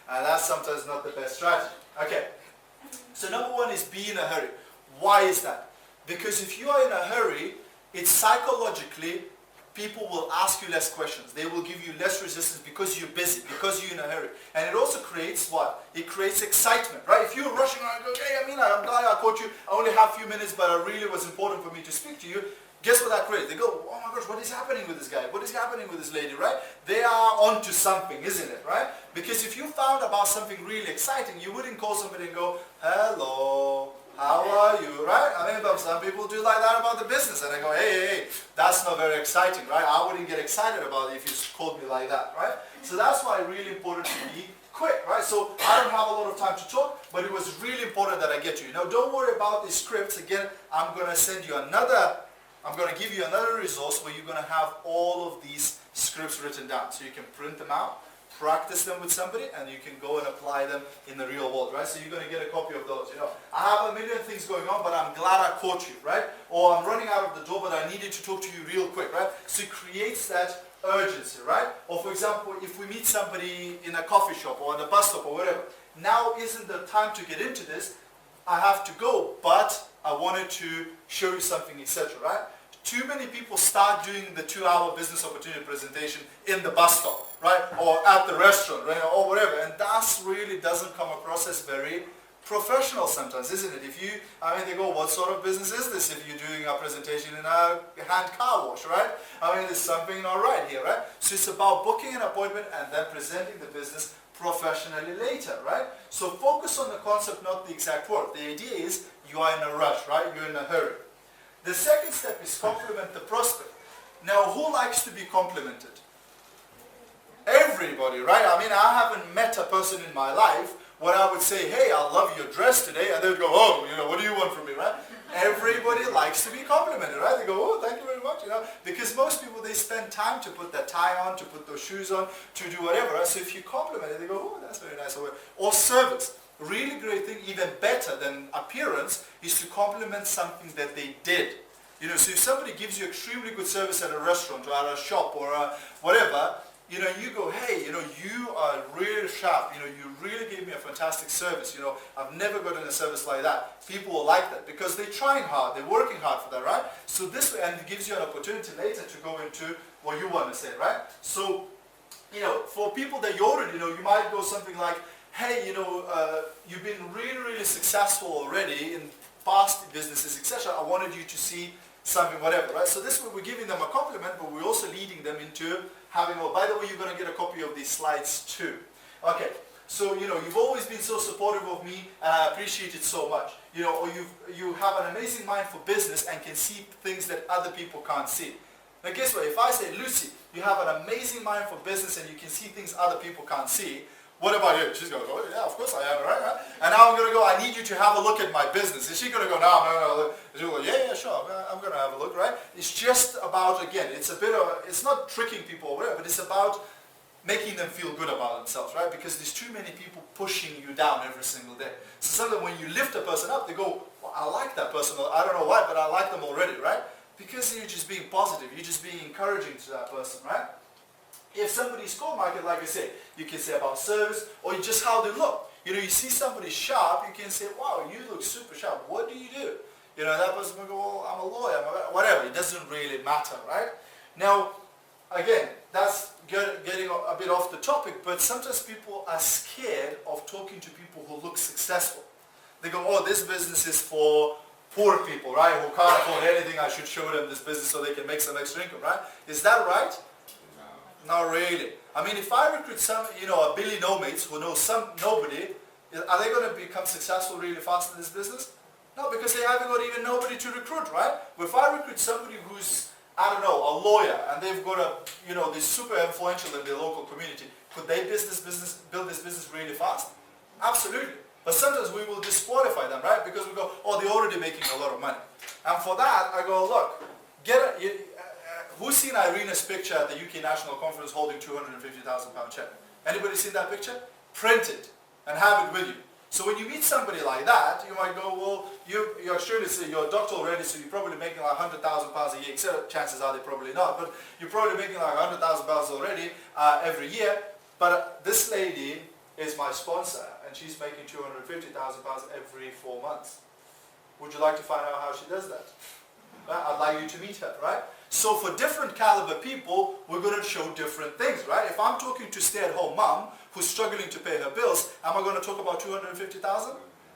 Speaker 1: And that's sometimes not the best strategy. Okay, so number 1 is be in a hurry. Why is that? Because if you are in a hurry, it's psychologically, people will ask you less questions. They will give you less resistance because you're busy, because you're in a hurry. And it also creates what? It creates excitement, right? If you're rushing around and go, hey, Amina, I'm glad I caught you. I only have a few minutes, but it really was important for me to speak to you. Guess what that creates? They go, oh my gosh, what is happening with this guy? What is happening with this lady, right? They are onto something, isn't it, right? Because if you found about something really exciting, you wouldn't call somebody and go, hello, how are you, right? I mean, some people do like that about the business, and they go, hey, that's not very exciting, right? I wouldn't get excited about it if you called me like that, right? So that's why it's really important to be quick, right? So I don't have a lot of time to talk, but it was really important that I get to you. Now, don't worry about the scripts. Again, I'm going to give you another resource where you're going to have all of these scripts written down. So you can print them out, practice them with somebody, and you can go and apply them in the real world, right? So you're going to get a copy of those. I have a million things going on, but I'm glad I caught you, right? Or I'm running out of the door, but I needed to talk to you real quick, right? So it creates that urgency, right? Or for example, if we meet somebody in a coffee shop or on a bus stop or whatever, now isn't the time to get into this. I have to go, but I wanted to show you something, etc., right? Too many people start doing the 2-hour business opportunity presentation in the bus stop, right? Or at the restaurant, right? Or whatever. And that really doesn't come across as very professional sometimes, isn't it? They go, what sort of business is this if you're doing a presentation in a hand car wash, right? There's something not right here, right? So it's about booking an appointment and then presenting the business professionally later, right? So focus on the concept, not the exact word. The idea is you are in a rush, right? You're in a hurry. The second step is compliment the prospect. Now, who likes to be complimented? Everybody, right? I haven't met a person in my life where I would say, hey, I love your dress today, and they would go, oh, what do you want from me, right? Everybody likes to be complimented, right? They go, oh, thank you very much, because most people, they spend time to put that tie on, to put those shoes on, to do whatever, right? So if you compliment it, they go, oh, that's very nice. Or service. Really great thing, even better than appearance, is to compliment something that they did. So if somebody gives you extremely good service at a restaurant or at a shop or whatever, you know, you go, hey, you know, you are really sharp, you know, you really gave me a fantastic service, you know, I've never gotten a service like that. People will like that because they're trying hard, they're working hard for that, right? So this way, and it gives you an opportunity later to go into what you want to say, right? So, you know, for people that you already know, you might go something like, hey, you know, you've been really, really successful already in past businesses, etc. I wanted you to see something, whatever, right? So this way we're giving them a compliment, but we're also leading them into having, oh, by the way, you're going to get a copy of these slides too. Okay, so, you know, you've always been so supportive of me, and I appreciate it so much. You know, or you have an amazing mind for business and can see things that other people can't see. Now guess what, if I say, Lucy, you have an amazing mind for business and you can see things other people can't see, what about you? She's going to go, oh, yeah, of course I am, right? And now I'm going to go, I need you to have a look at my business. Is she going to go, no. She'll go, yeah, sure, I'm going to have a look, right? It's just about, again, it's a bit of, it's not tricking people or whatever, but it's about making them feel good about themselves, right? Because there's too many people pushing you down every single day. So sometimes when you lift a person up, they go, well, I like that person, I don't know why, but I like them already, right? Because you're just being positive, you're just being encouraging to that person, right? If somebody's core market, like I said, you can say about service or just how they look. You know, you see somebody sharp, you can say, wow, you look super sharp. What do you do? You know, that person will go, well, I'm a lawyer, whatever. It doesn't really matter, right? Now, again, that's getting a bit off the topic, but sometimes people are scared of talking to people who look successful. They go, oh, this business is for poor people, right? Who can't afford anything. I should show them this business so they can make some extra income, right? Is that right? Not really. I mean, if I recruit some, you know, a Billy No-Mates who know nobody, are they going to become successful really fast in this business? No, because they haven't got even nobody to recruit, right? But if I recruit somebody who's, I don't know, a lawyer, and they've got a, you know, they're super influential in their local community, could they build this business really fast? Absolutely. But sometimes we will disqualify them, right? Because we go, oh, they're already making a lot of money. And for that, I go, look, who's seen Irina's picture at the UK National Conference holding £250,000 check? Anybody seen that picture? Print it and have it with you. So when you meet somebody like that, you might go, well, you're a doctor already, so you're probably making like £100,000 a year. Except chances are they're probably not, but you're probably making like £100,000 already every year. But this lady is my sponsor, and she's making £250,000 every 4 months. Would you like to find out how she does that? I'd like you to meet her, right? So for different caliber people, we're going to show different things, right? If I'm talking to stay-at-home mom who's struggling to pay her bills, am I going to talk about 250,000?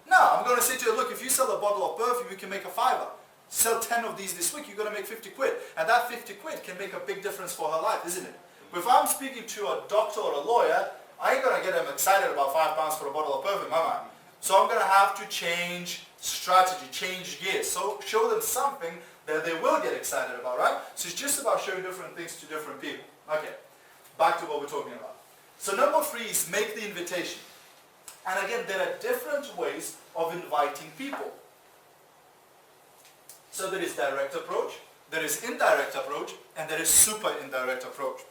Speaker 1: No, I'm going to say to her, look, if you sell a bottle of perfume, you can make a £5. Sell 10 of these this week, you're going to make 50 quid. And that 50 quid can make a big difference for her life, isn't it? But if I'm speaking to a doctor or a lawyer, I ain't going to get them excited about £5 for a bottle of perfume, am I? So I'm going to have to change strategy, change gears. So show them something that they will get excited about, right? So it's just about showing different things to different people. Okay, back to what we're talking about. So number 3 is make the invitation. And again, there are different ways of inviting people. So there is direct approach, there is indirect approach, and there is super indirect approach.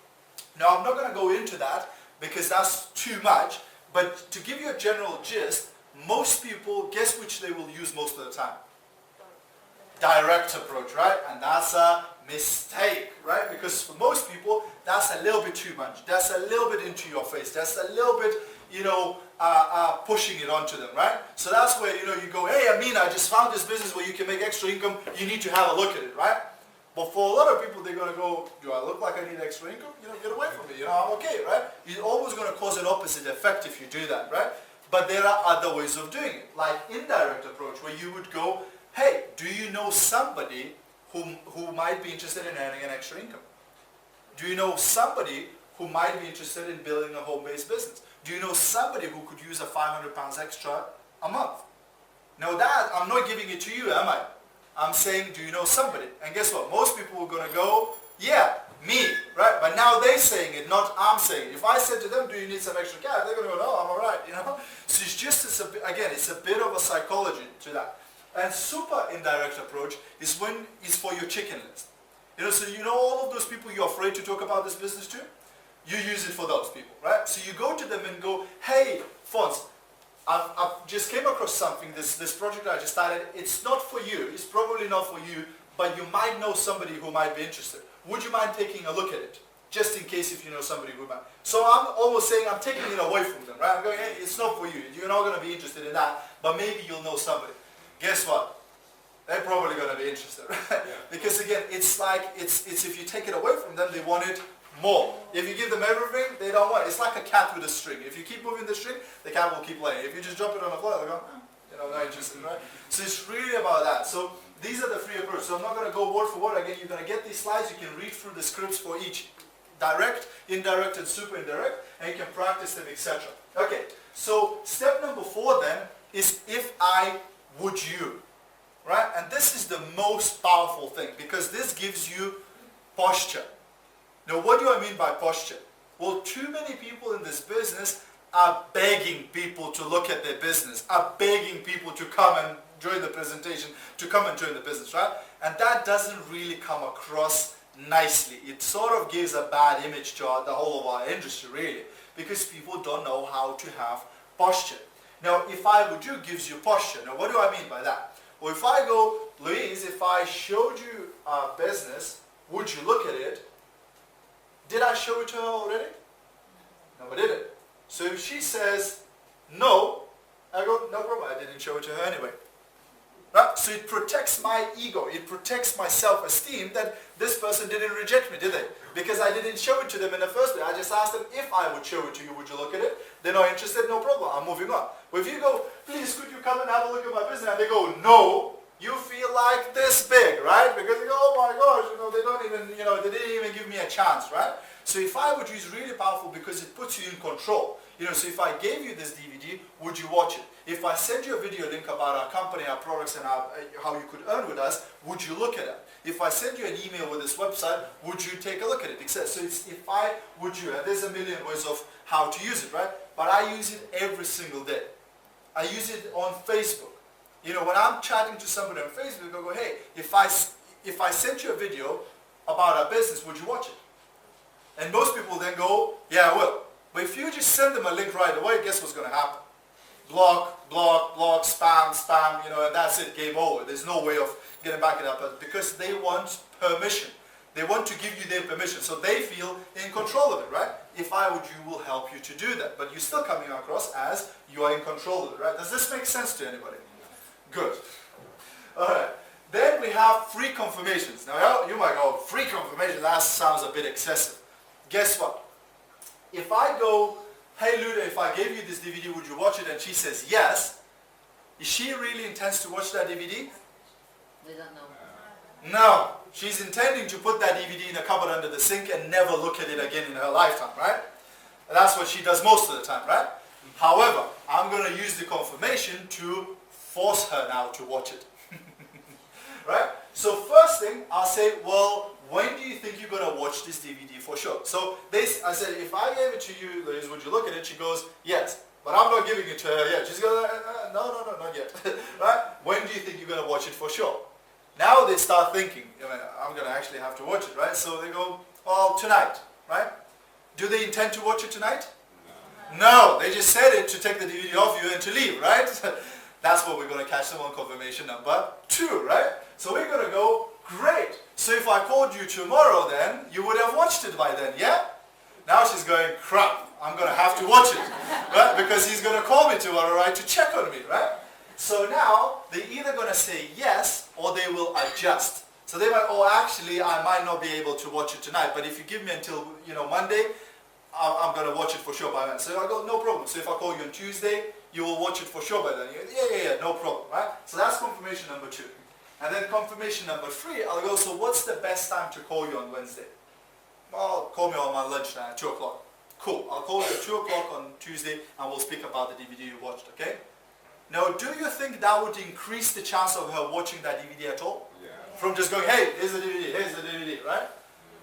Speaker 1: Now I'm not going to go into that because that's too much, but to give you a general gist, most people, guess which they will use most of the time? Direct approach, right? And that's a mistake, right? Because for most people, that's a little bit too much. That's a little bit into your face. That's a little bit, you know, pushing it onto them, right? So that's where, you know, you go, hey, Amina, I just found this business where you can make extra income. You need to have a look at it, right? But for a lot of people, they're going to go, do I look like I need extra income? You know, get away from me. You know, I'm okay, right? You're always going to cause an opposite effect if you do that, right? But there are other ways of doing it, like indirect approach, where you would go, hey, do you know somebody who might be interested in earning an extra income? Do you know somebody who might be interested in building a home-based business? Do you know somebody who could use a £500 extra a month? Now that, I'm not giving it to you, am I? I'm saying, do you know somebody? And guess what? Most people are going to go, yeah, me, right? But now they're saying it, not I'm saying it. If I said to them, do you need some extra cash? They're going to go, no, I'm all right, you know? So it's just, it's a bit of a psychology to that. And super indirect approach is for your chicken list. You know, so you know all of those people you're afraid to talk about this business to? You use it for those people, right? So you go to them and go, hey, Fons, I've just came across something, this project I just started. It's not for you, it's probably not for you, but you might know somebody who might be interested. Would you mind taking a look at it? just in case if you know somebody who might. So I'm almost saying I'm taking it away from them, right? I'm going, hey, it's not for you. You're not going to be interested in that, but maybe you'll know somebody. Guess what? They're probably going to be interested, right? Yeah. Because again, it's like, it's if you take it away from them, they want it more. If you give them everything, they don't want it. It's like a cat with a string. If you keep moving the string, the cat will keep playing. If you just drop it on the floor, they'll go, not interested, right? So it's really about that. So these are the three approaches. So I'm not going to go word for word again. You're going to get these slides. You can read through the scripts for each direct, indirect, and super indirect, and you can practice them, etc. Okay, so step number 4 then is if I, would you, right? And this is the most powerful thing because this gives you posture. Now, what do I mean by posture? Well, too many people in this business are begging people to look at their business, are begging people to come and join the presentation, to come and join the business, right? And that doesn't really come across nicely. It sort of gives a bad image to the whole of our industry, really, because people don't know how to have posture. Now, if I would you gives you posture. Now, what do I mean by that? Well, if I go, Louise, if I showed you our business, would you look at it? Did I show it to her already? No, I didn't. So if she says no, I go, no problem, I didn't show it to her anyway. Right? So it protects my ego, it protects my self-esteem that this person didn't reject me, did they? Because I didn't show it to them in the first place. I just asked them if I would show it to you, would you look at it? They're not interested, no problem, I'm moving on. But if you go, please could you come and have a look at my business, and they go, no, you feel like this big, right? Because you go, oh my gosh, they don't even, they didn't even give me a chance, right? So if I would use really powerful because it puts you in control. So if I gave you this DVD, would you watch it? If I send you a video link about our company, our products, and how you could earn with us, would you look at it? If I send you an email with this website, would you take a look at it? So it's if I would you, and there's a million ways of how to use it, right? But I use it every single day. I use it on Facebook. When I'm chatting to somebody on Facebook, I go, hey, if I sent you a video about our business, would you watch it? And most people then go, yeah, I will. But if you just send them a link right away, guess what's going to happen? Block, block, block, spam, spam, and that's it, game over. There's no way of getting back it up because they want permission. They want to give you their permission, so they feel in control of it, right? If I would, you will help you to do that. But you're still coming across as you are in control of it, right? Does this make sense to anybody? Good. All right. Then we have free confirmations. Now, you might go, free confirmation, that sounds a bit excessive. Guess what? If I go, hey Luda, if I gave you this DVD, would you watch it? And she says yes, is she really intends to watch that DVD?
Speaker 2: We don't know.
Speaker 1: No. She's intending to put that DVD in a cupboard under the sink and never look at it again in her lifetime, right? And that's what she does most of the time, right? However, I'm going to use the confirmation to force her now to watch it. Right? So first thing, I'll say, well, when do you think you're going to watch this DVD for sure? So I said, if I gave it to you, Liz, would you look at it? She goes, yes. But I'm not giving it to her yet. She's going, no, not yet. Right? When do you think you're going to watch it for sure? Now they start thinking, I'm going to actually have to watch it, right? So they go, well, tonight, right? Do they intend to watch it tonight? No, they just said it to take the DVD off you and to leave, right? That's what we're going to catch them on confirmation number 2, right? So we're going to go, great. So if I called you tomorrow then, you would have watched it by then, yeah? Now she's going, crap, I'm going to have to watch it, right? Because he's going to call me tomorrow, right, to check on me, right? So now they're either going to say yes or they will adjust. So they might, oh, actually, I might not be able to watch it tonight, but if you give me until, Monday, I'm going to watch it for sure by then. So I go, no problem. So if I call you on Tuesday, you will watch it for sure by then. Yeah, no problem, right? So that's confirmation number 2. And then confirmation number 3, I'll go, so what's the best time to call you on Wednesday? Well, call me on my lunch time at 2 o'clock. Cool, I'll call you at 2 o'clock on Tuesday and we'll speak about the DVD you watched, okay? Now, do you think that would increase the chance of her watching that DVD at all? Yeah. From just going, hey, here's the DVD, right?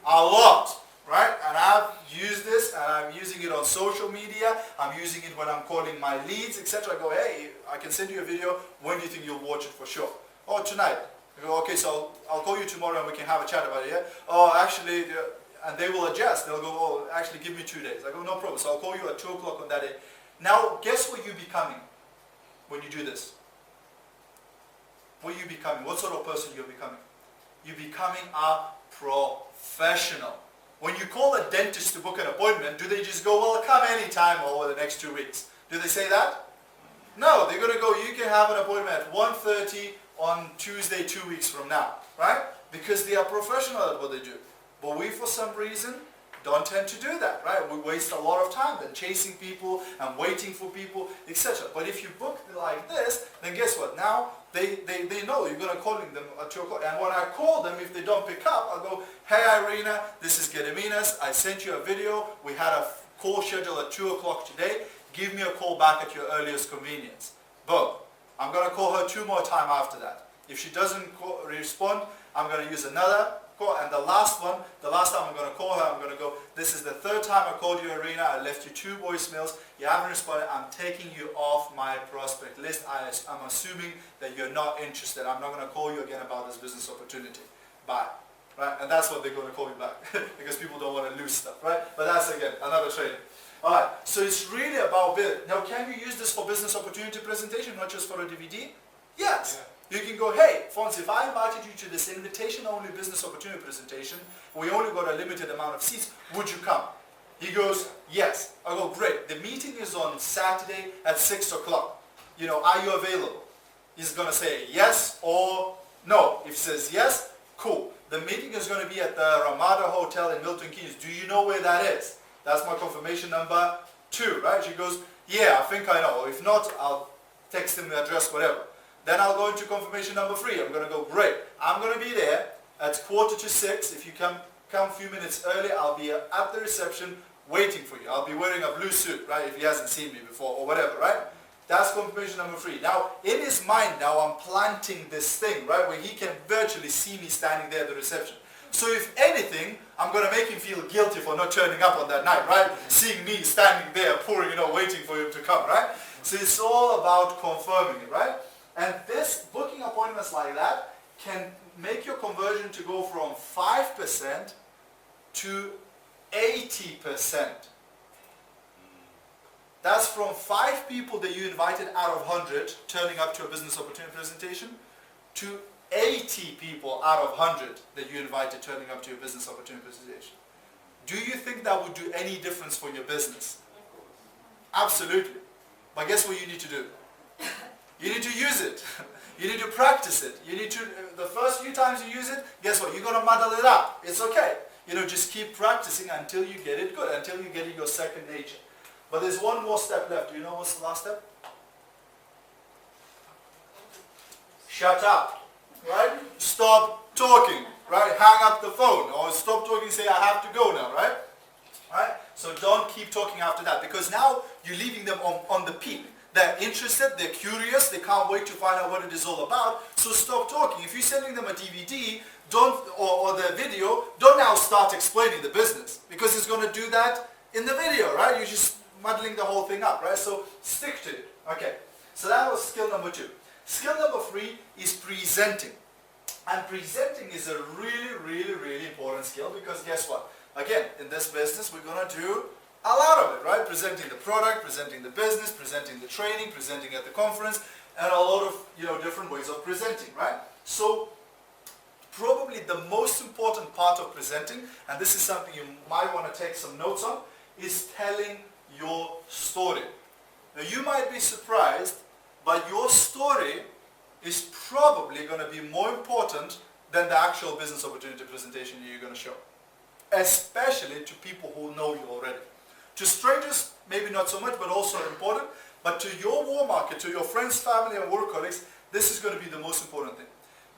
Speaker 1: A lot, right? And I've used this and I'm using it on social media. I'm using it when I'm calling my leads, etc. I go, hey, I can send you a video. When do you think you'll watch it for sure? Oh, tonight. I go, okay, so I'll call you tomorrow and we can have a chat about it, yeah? Oh, actually, and they will adjust. They'll go, oh, actually, give me 2 days. I go, no problem. So I'll call you at 2 o'clock on that day. Now, guess what you're becoming when you do this? What are you becoming? What sort of person you're becoming? You're becoming a professional. When you call a dentist to book an appointment, do they just go, well, come anytime over the next 2 weeks? Do they say that? No, they're going to go, you can have an appointment at 1:30 on Tuesday 2 weeks from now, right? Because they are professional at what they do. But we, for some reason, don't tend to do that, right? We waste a lot of time then chasing people and waiting for people, etc. But if you book like this, then guess what? Now they know you're going to call them at 2 o'clock. And when I call them, if they don't pick up, I'll go, hey Irina, this is Gediminas. I sent you a video. We had a call scheduled at 2 o'clock today. Give me a call back at your earliest convenience. Boom. I'm going to call her 2 more times after that. If she doesn't respond, I'm going to use another call. And the last time I'm going to call her, I'm going to go, this is the 3rd time I called you, Irina. I left you 2 voicemails. You haven't responded. I'm taking you off my prospect list. I'm assuming that you're not interested. I'm not going to call you again about this business opportunity. Bye. Right? And that's what they're going to call me back. Because people don't want to lose stuff, right? But that's, again, another training. Alright, so it's really about building. Now, can you use this for business opportunity presentation, not just for a DVD? Yes. Yeah. You can go, hey, Fons, if I invited you to this invitation-only business opportunity presentation, we only got a limited amount of seats, would you come? He goes, yes. I go, great. The meeting is on Saturday at 6 o'clock. You know, are you available? He's going to say yes or no. If he says yes, cool. The meeting is going to be at the Ramada Hotel in Milton Keynes. Do you know where that is? That's my confirmation number 2, right? She goes, yeah, I think I know. If not, I'll text him the address, whatever. Then I'll go into confirmation number 3. I'm going to go, great. I'm going to be there at 5:45. If you come a few minutes early, I'll be at the reception waiting for you. I'll be wearing a blue suit, right? If he hasn't seen me before or whatever, right? That's confirmation number 3. Now, in his mind now, I'm planting this thing, right? Where he can virtually see me standing there at the reception. So if anything, I'm going to make him feel guilty for not turning up on that night, right? Seeing me standing there, pouring, waiting for him to come, right? So it's all about confirming it, right? And this booking appointments like that can make your conversion to go from 5% to 80%. That's from 5 people that you invited out of 100 turning up to a business opportunity presentation to 80 people out of 100 that you invited turning up to your business opportunity presentation. Do you think that would do any difference for your business? Absolutely. But guess what you need to do? You need to use it. You need to practice it. You need to, the first few times you use it, guess what? You're going to muddle it up. It's okay. Just keep practicing until you get it good, until you get it your second nature. But there's one more step left. Do you know what's the last step? Shut up. Right? Stop talking, right? Hang up the phone or stop talking, say I have to go now, right? Right? So don't keep talking after that because now you're leaving them on the peak. They're interested, they're curious, they can't wait to find out what it is all about, so stop talking. If you're sending them a DVD or the video, don't now start explaining the business because it's going to do that in the video, right? You're just muddling the whole thing up, right? So stick to it. Okay, so that was skill number 2. Skill number 3 is presenting. And presenting is a really, really, really important skill because guess what? Again, in this business, we're going to do a lot of it, right? Presenting the product, presenting the business, presenting the training, presenting at the conference, and a lot of, different ways of presenting, right? So, probably the most important part of presenting, and this is something you might want to take some notes on, is telling your story. Now, you might be surprised, but your story is probably going to be more important than the actual business opportunity presentation you're going to show. Especially to people who know you already. To strangers, maybe not so much, but also important. But to your warm market, to your friends, family, and work colleagues, this is going to be the most important thing.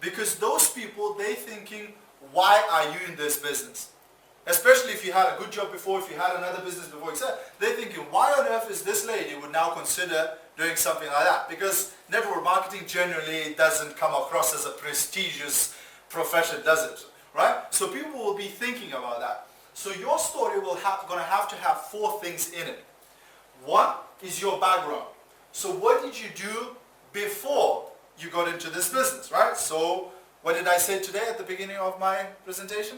Speaker 1: Because those people, they're thinking, why are you in this business? Especially if you had a good job before, if you had another business before, etc. They're thinking, why on earth is this lady would now consider doing something like that? Because network marketing generally doesn't come across as a prestigious profession, does it? Right? So people will be thinking about that. So your story will going to have 4 things in it. 1 is your background. So what did you do before you got into this business, right? So what did I say today at the beginning of my presentation?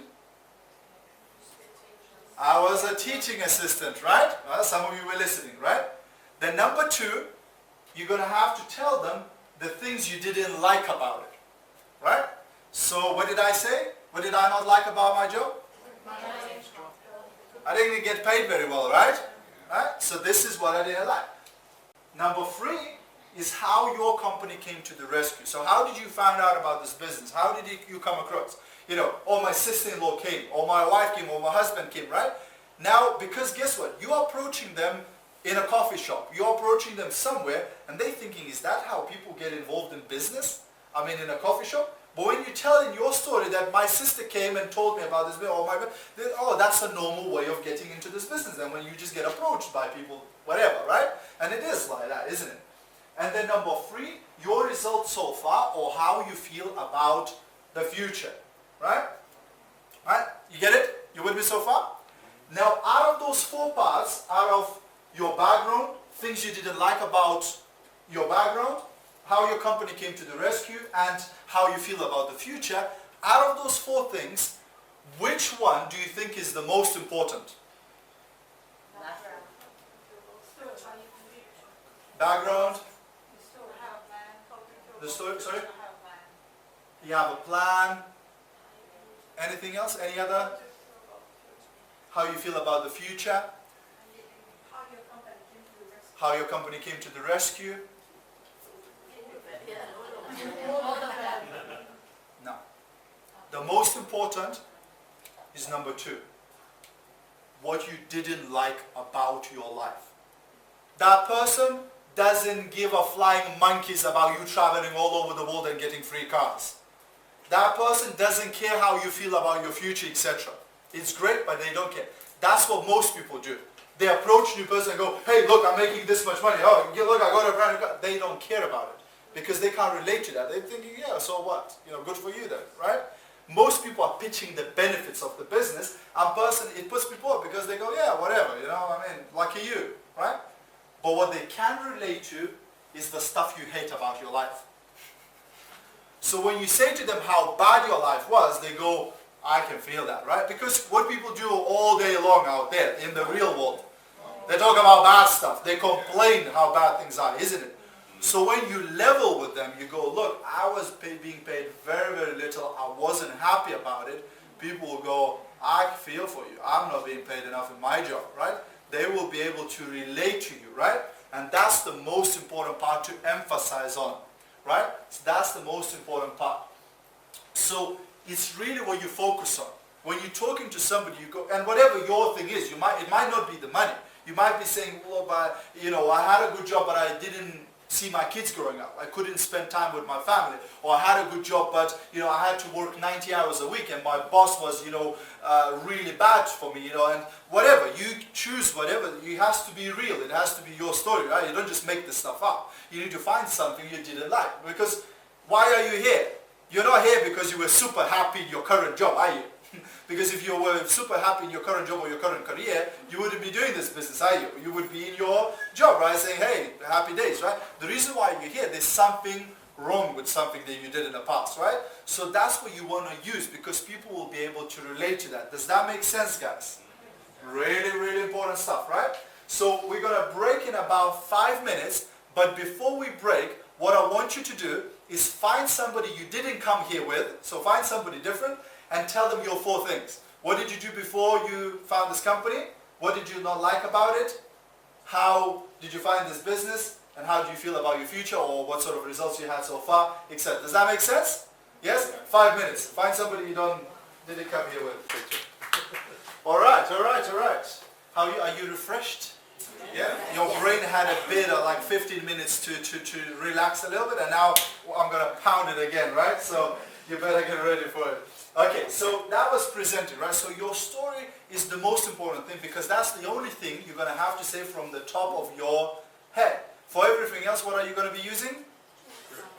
Speaker 1: I was a teaching assistant, right? Well, some of you were listening, right? Then number 2, you're going to have to tell them the things you didn't like about it, right? So what did I say? What did I not like about my job? I didn't get paid very well, right? Right? So this is what I didn't like. Number 3 is how your company came to the rescue. So how did you find out about this business? How did you come across? You know, or my sister-in-law came, or my wife came, or my husband came, right? Now, because guess what? You're approaching them in a coffee shop. You're approaching them somewhere, and they're thinking, is that how people get involved in business? I mean, in a coffee shop? But when you're telling your story that my sister came and told me about this, oh, that's a normal way of getting into this business. And when you just get approached by people, whatever, right? And it is like that, isn't it? And then number 3, your results so far, or how you feel about the future, right? Right? You get it? You with me so far? Now, out of those 4 parts, out of your background, things you didn't like about your background, how your company came to the rescue, and how you feel about the future, out of those 4 things, which one do you think is the most important? Background? The story, sorry? You have a plan. Anything else? Any other? How you feel about the future? How your company came to the rescue? No. The most important is number 2. What you didn't like about your life. That person doesn't give a flying monkeys about you traveling all over the world and getting free cars. That person doesn't care how you feel about your future, etc. It's great, but they don't care. That's what most people do. They approach a new person and go, hey, look, I'm making this much money. Oh, look, I got a brand new car. They don't care about it because they can't relate to that. They're thinking, yeah, so what? You know, good for you then, right? Most people are pitching the benefits of the business, and it puts people up because they go, yeah, whatever, you know, I mean, lucky you, right? But what they can relate to is the stuff you hate about your life. So when you say to them how bad your life was, they go, I can feel that, right? Because what people do all day long out there in the real world, they talk about bad stuff. They complain how bad things are, isn't it? So when you level with them, you go, look, I was being paid very, very little. I wasn't happy about it. People will go, I feel for you. I'm not being paid enough in my job, right? They will be able to relate to you, right? And that's the most important part to emphasize on, right? So that's the most important part. So it's really what you focus on. When you're talking to somebody, you go, and whatever your thing is, it might not be the money. You might be saying, well, but, you know, I had a good job, but I didn't see my kids growing up. I couldn't spend time with my family. Or I had a good job, but, you know, I had to work 90 hours a week, and my boss was, you know, really bad for me, you know, and whatever. You choose whatever. It has to be real. It has to be your story, right? You don't just make this stuff up. You need to find something you didn't like. Because why are you here? You're not here because you were super happy in your current job, are you? Because if you were super happy in your current job or your current career, you wouldn't be doing this business, are you? You would be in your job, right? Saying, hey, happy days, right? The reason why you're here, there's something wrong with something that you did in the past, right? So that's what you want to use because people will be able to relate to that. Does that make sense, guys? Really, really important stuff, right? So we're going to break in about 5 minutes, but before we break, what I want you to do is find somebody you didn't come here with, so find somebody different, and tell them your 4 things. What did you do before you found this company? What did you not like about it? How did you find this business? And how do you feel about your future, or what sort of results you had so far, etc. Does that make sense? Yes? 5 minutes. Find somebody you didn't come here with. All right. How are you refreshed? Yeah? Your brain had a bit of like 15 minutes to relax a little bit, and now I'm going to pound it again, right? So you better get ready for it. Okay, so that was presented, right? So your story is the most important thing because that's the only thing you're going to have to say from the top of your head. For everything else, what are you going to be using?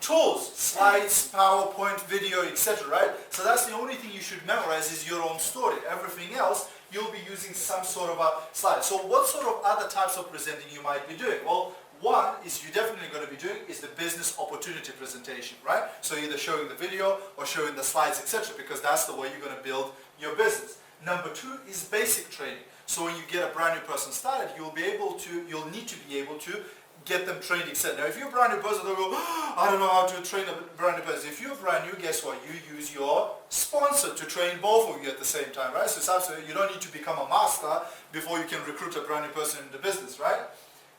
Speaker 1: Tools, slides, PowerPoint, video, etc., right? So that's the only thing you should memorize is your own story. Everything else, you'll be using some sort of a slide. So what sort of other types of presenting you might be doing? Well, one is you're definitely going to be doing is the business opportunity presentation, right? So either showing the video or showing the slides, etc., because that's the way you're going to build your business. Number 2 is basic training. So when you get a brand new person started, you'll need to be able to get them trained, etc. Now if you're a brand new person, they'll go, "Oh, I don't know how to train a brand new person." If you're brand new, guess what? You use your sponsor to train both of you at the same time, right? So it's absolutely, you don't need to become a master before you can recruit a brand new person in the business, right?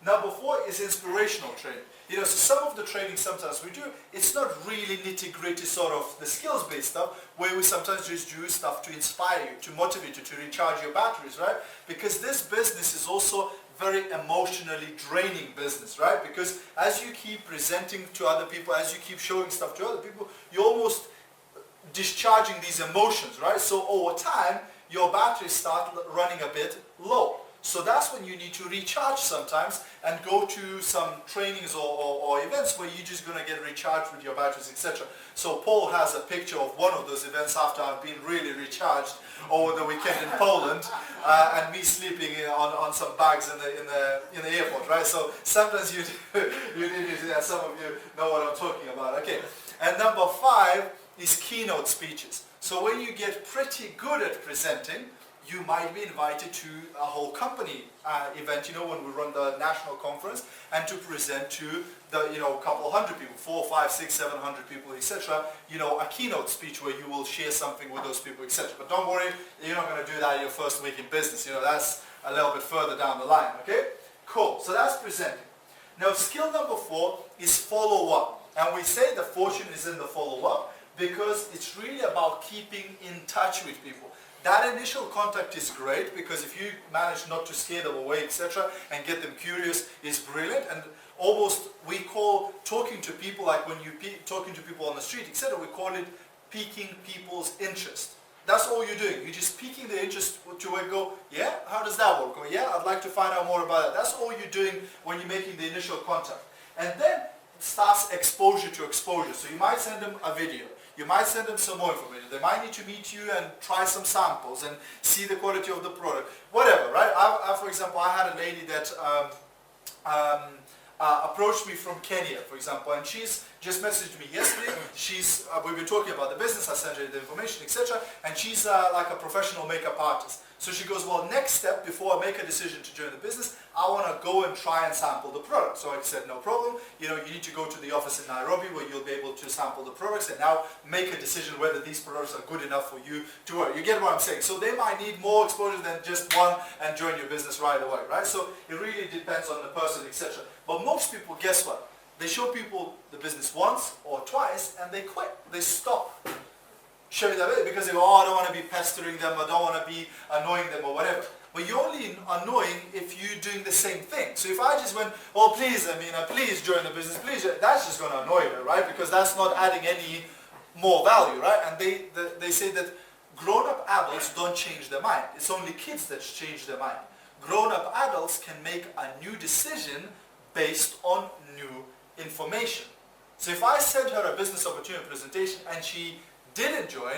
Speaker 1: Number 4 is inspirational training. You know, so some of the training sometimes we do, it's not really nitty-gritty sort of the skills-based stuff, where we sometimes just do stuff to inspire you, to motivate you, to recharge your batteries, right? Because this business is also very emotionally draining business, right? Because as you keep presenting to other people, as you keep showing stuff to other people, you're almost discharging these emotions, right? So over time, your batteries start running a bit low. So that's when you need to recharge sometimes and go to some trainings or events where you're just going to get recharged with your batteries, etc. So Paul has a picture of one of those events after I've been really recharged over the weekend in Poland, and me sleeping on some bags in the airport, right? So sometimes you some of you know what I'm talking about. Okay, and number 5 is keynote speeches. So when you get pretty good at presenting, you might be invited to a whole company event, you know, when we run the national conference, and to present to the, you know, a couple hundred people, 4, 5, 6, 700 people, etc. You know, a keynote speech where you will share something with those people, etc. But don't worry, you're not going to do that your first week in business. You know, that's a little bit further down the line. Okay, cool. So that's presenting. Now, skill number 4 is follow up, and we say the fortune is in the follow up because it's really about keeping in touch with people. That initial contact is great because if you manage not to scare them away, etc., and get them curious, is brilliant. And almost we call talking to people, like when you talking to people on the street, etc., we call it piquing people's interest. That's all you're doing. You're just piquing their interest to where go, yeah, how does that work? Or yeah, I'd like to find out more about it. That's all you're doing when you're making the initial contact. And then it starts exposure to exposure. So you might send them a video. You might send them some more information. They might need to meet you and try some samples and see the quality of the product. Whatever, right? For example, I had a lady that approached me from Kenya, for example, and she's just messaged me yesterday. We've been talking about the business, I sent her the information, etc. And she's like a professional makeup artist. So she goes, well, next step, before I make a decision to join the business, I want to go and try and sample the product. So I said, no problem. You know, you need to go to the office in Nairobi where you'll be able to sample the products and now make a decision whether these products are good enough for you to work. You get what I'm saying? So they might need more exposure than just one and join your business right away, right? So it really depends on the person, etc. But most people, guess what? They show people the business once or twice and they quit. They stop showing them it because they go, oh, I don't want to be pestering them, I don't want to be annoying them or whatever. But you're only annoying if you're doing the same thing. So if I just went, oh please, please join the business, please, that's just going to annoy her, right? Because that's not adding any more value, right? And they say that grown-up adults don't change their mind. It's only kids that change their mind. Grown-up adults can make a new decision based on new information. So if I sent her a business opportunity presentation and she didn't join,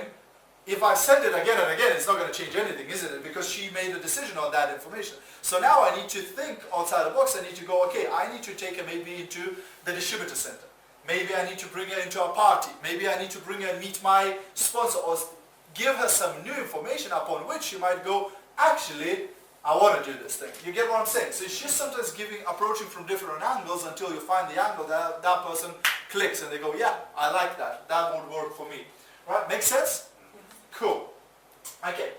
Speaker 1: if I send it again and again, it's not going to change anything, isn't it? Because she made a decision on that information. So now I need to think outside the box. I need to go, okay, I need to take her maybe into the distributor center. Maybe I need to bring her into a party. Maybe I need to bring her and meet my sponsor, or give her some new information upon which she might go, actually, I want to do this thing. You get what I'm saying? So it's just sometimes approaching from different angles until you find the angle that that person clicks and they go, yeah, I like that. That would work for me. Right? Make sense? Cool. Okay.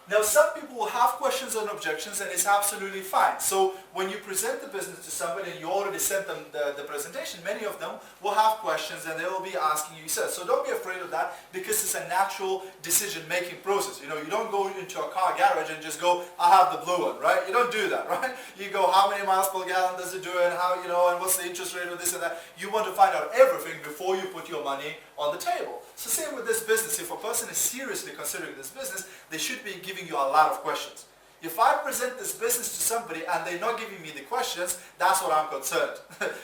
Speaker 1: Now some people will have questions and objections and it's absolutely fine. So when you present the business to somebody and you already sent them the presentation, many of them will have questions and they will be asking you. So don't be afraid of that because it's a natural decision-making process. You know, you don't go into a car garage and just go, I have the blue one, right? You don't do that, right? You go, how many miles per gallon does it do and how, you know, and what's the interest rate of this and that. You want to find out everything before you put your money on the table. So same with this business. If a person is seriously considering this business, they should be giving you a lot of questions. If I present this business to somebody and they're not giving me the questions, that's what I'm concerned.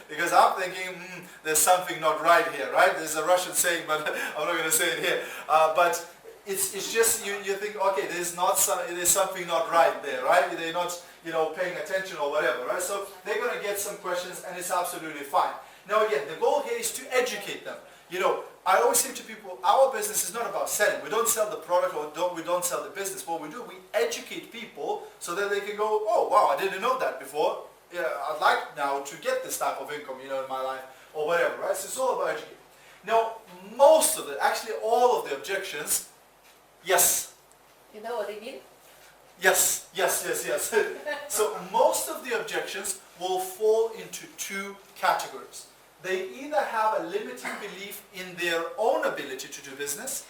Speaker 1: Because I'm thinking, there's something not right here, right? There's a Russian saying, but I'm not going to say it here. But it's just, you think, okay, there's something not right there, right? They're not, you know, paying attention or whatever, right? So they're going to get some questions and it's absolutely fine. Now again, the goal here is to educate them. You know, I always say to people, our business is not about selling. We don't sell the product or we don't sell the business. What we do, we educate people so that they can go, oh wow, I didn't know that before. I'd like now to get this type of income, in my life or whatever, right? So it's all about education. Now, most of it, actually all of the objections, yes.
Speaker 2: You know what they mean?
Speaker 1: Yes. So most of the objections will fall into two categories. They either have a limiting belief in their own ability to do business,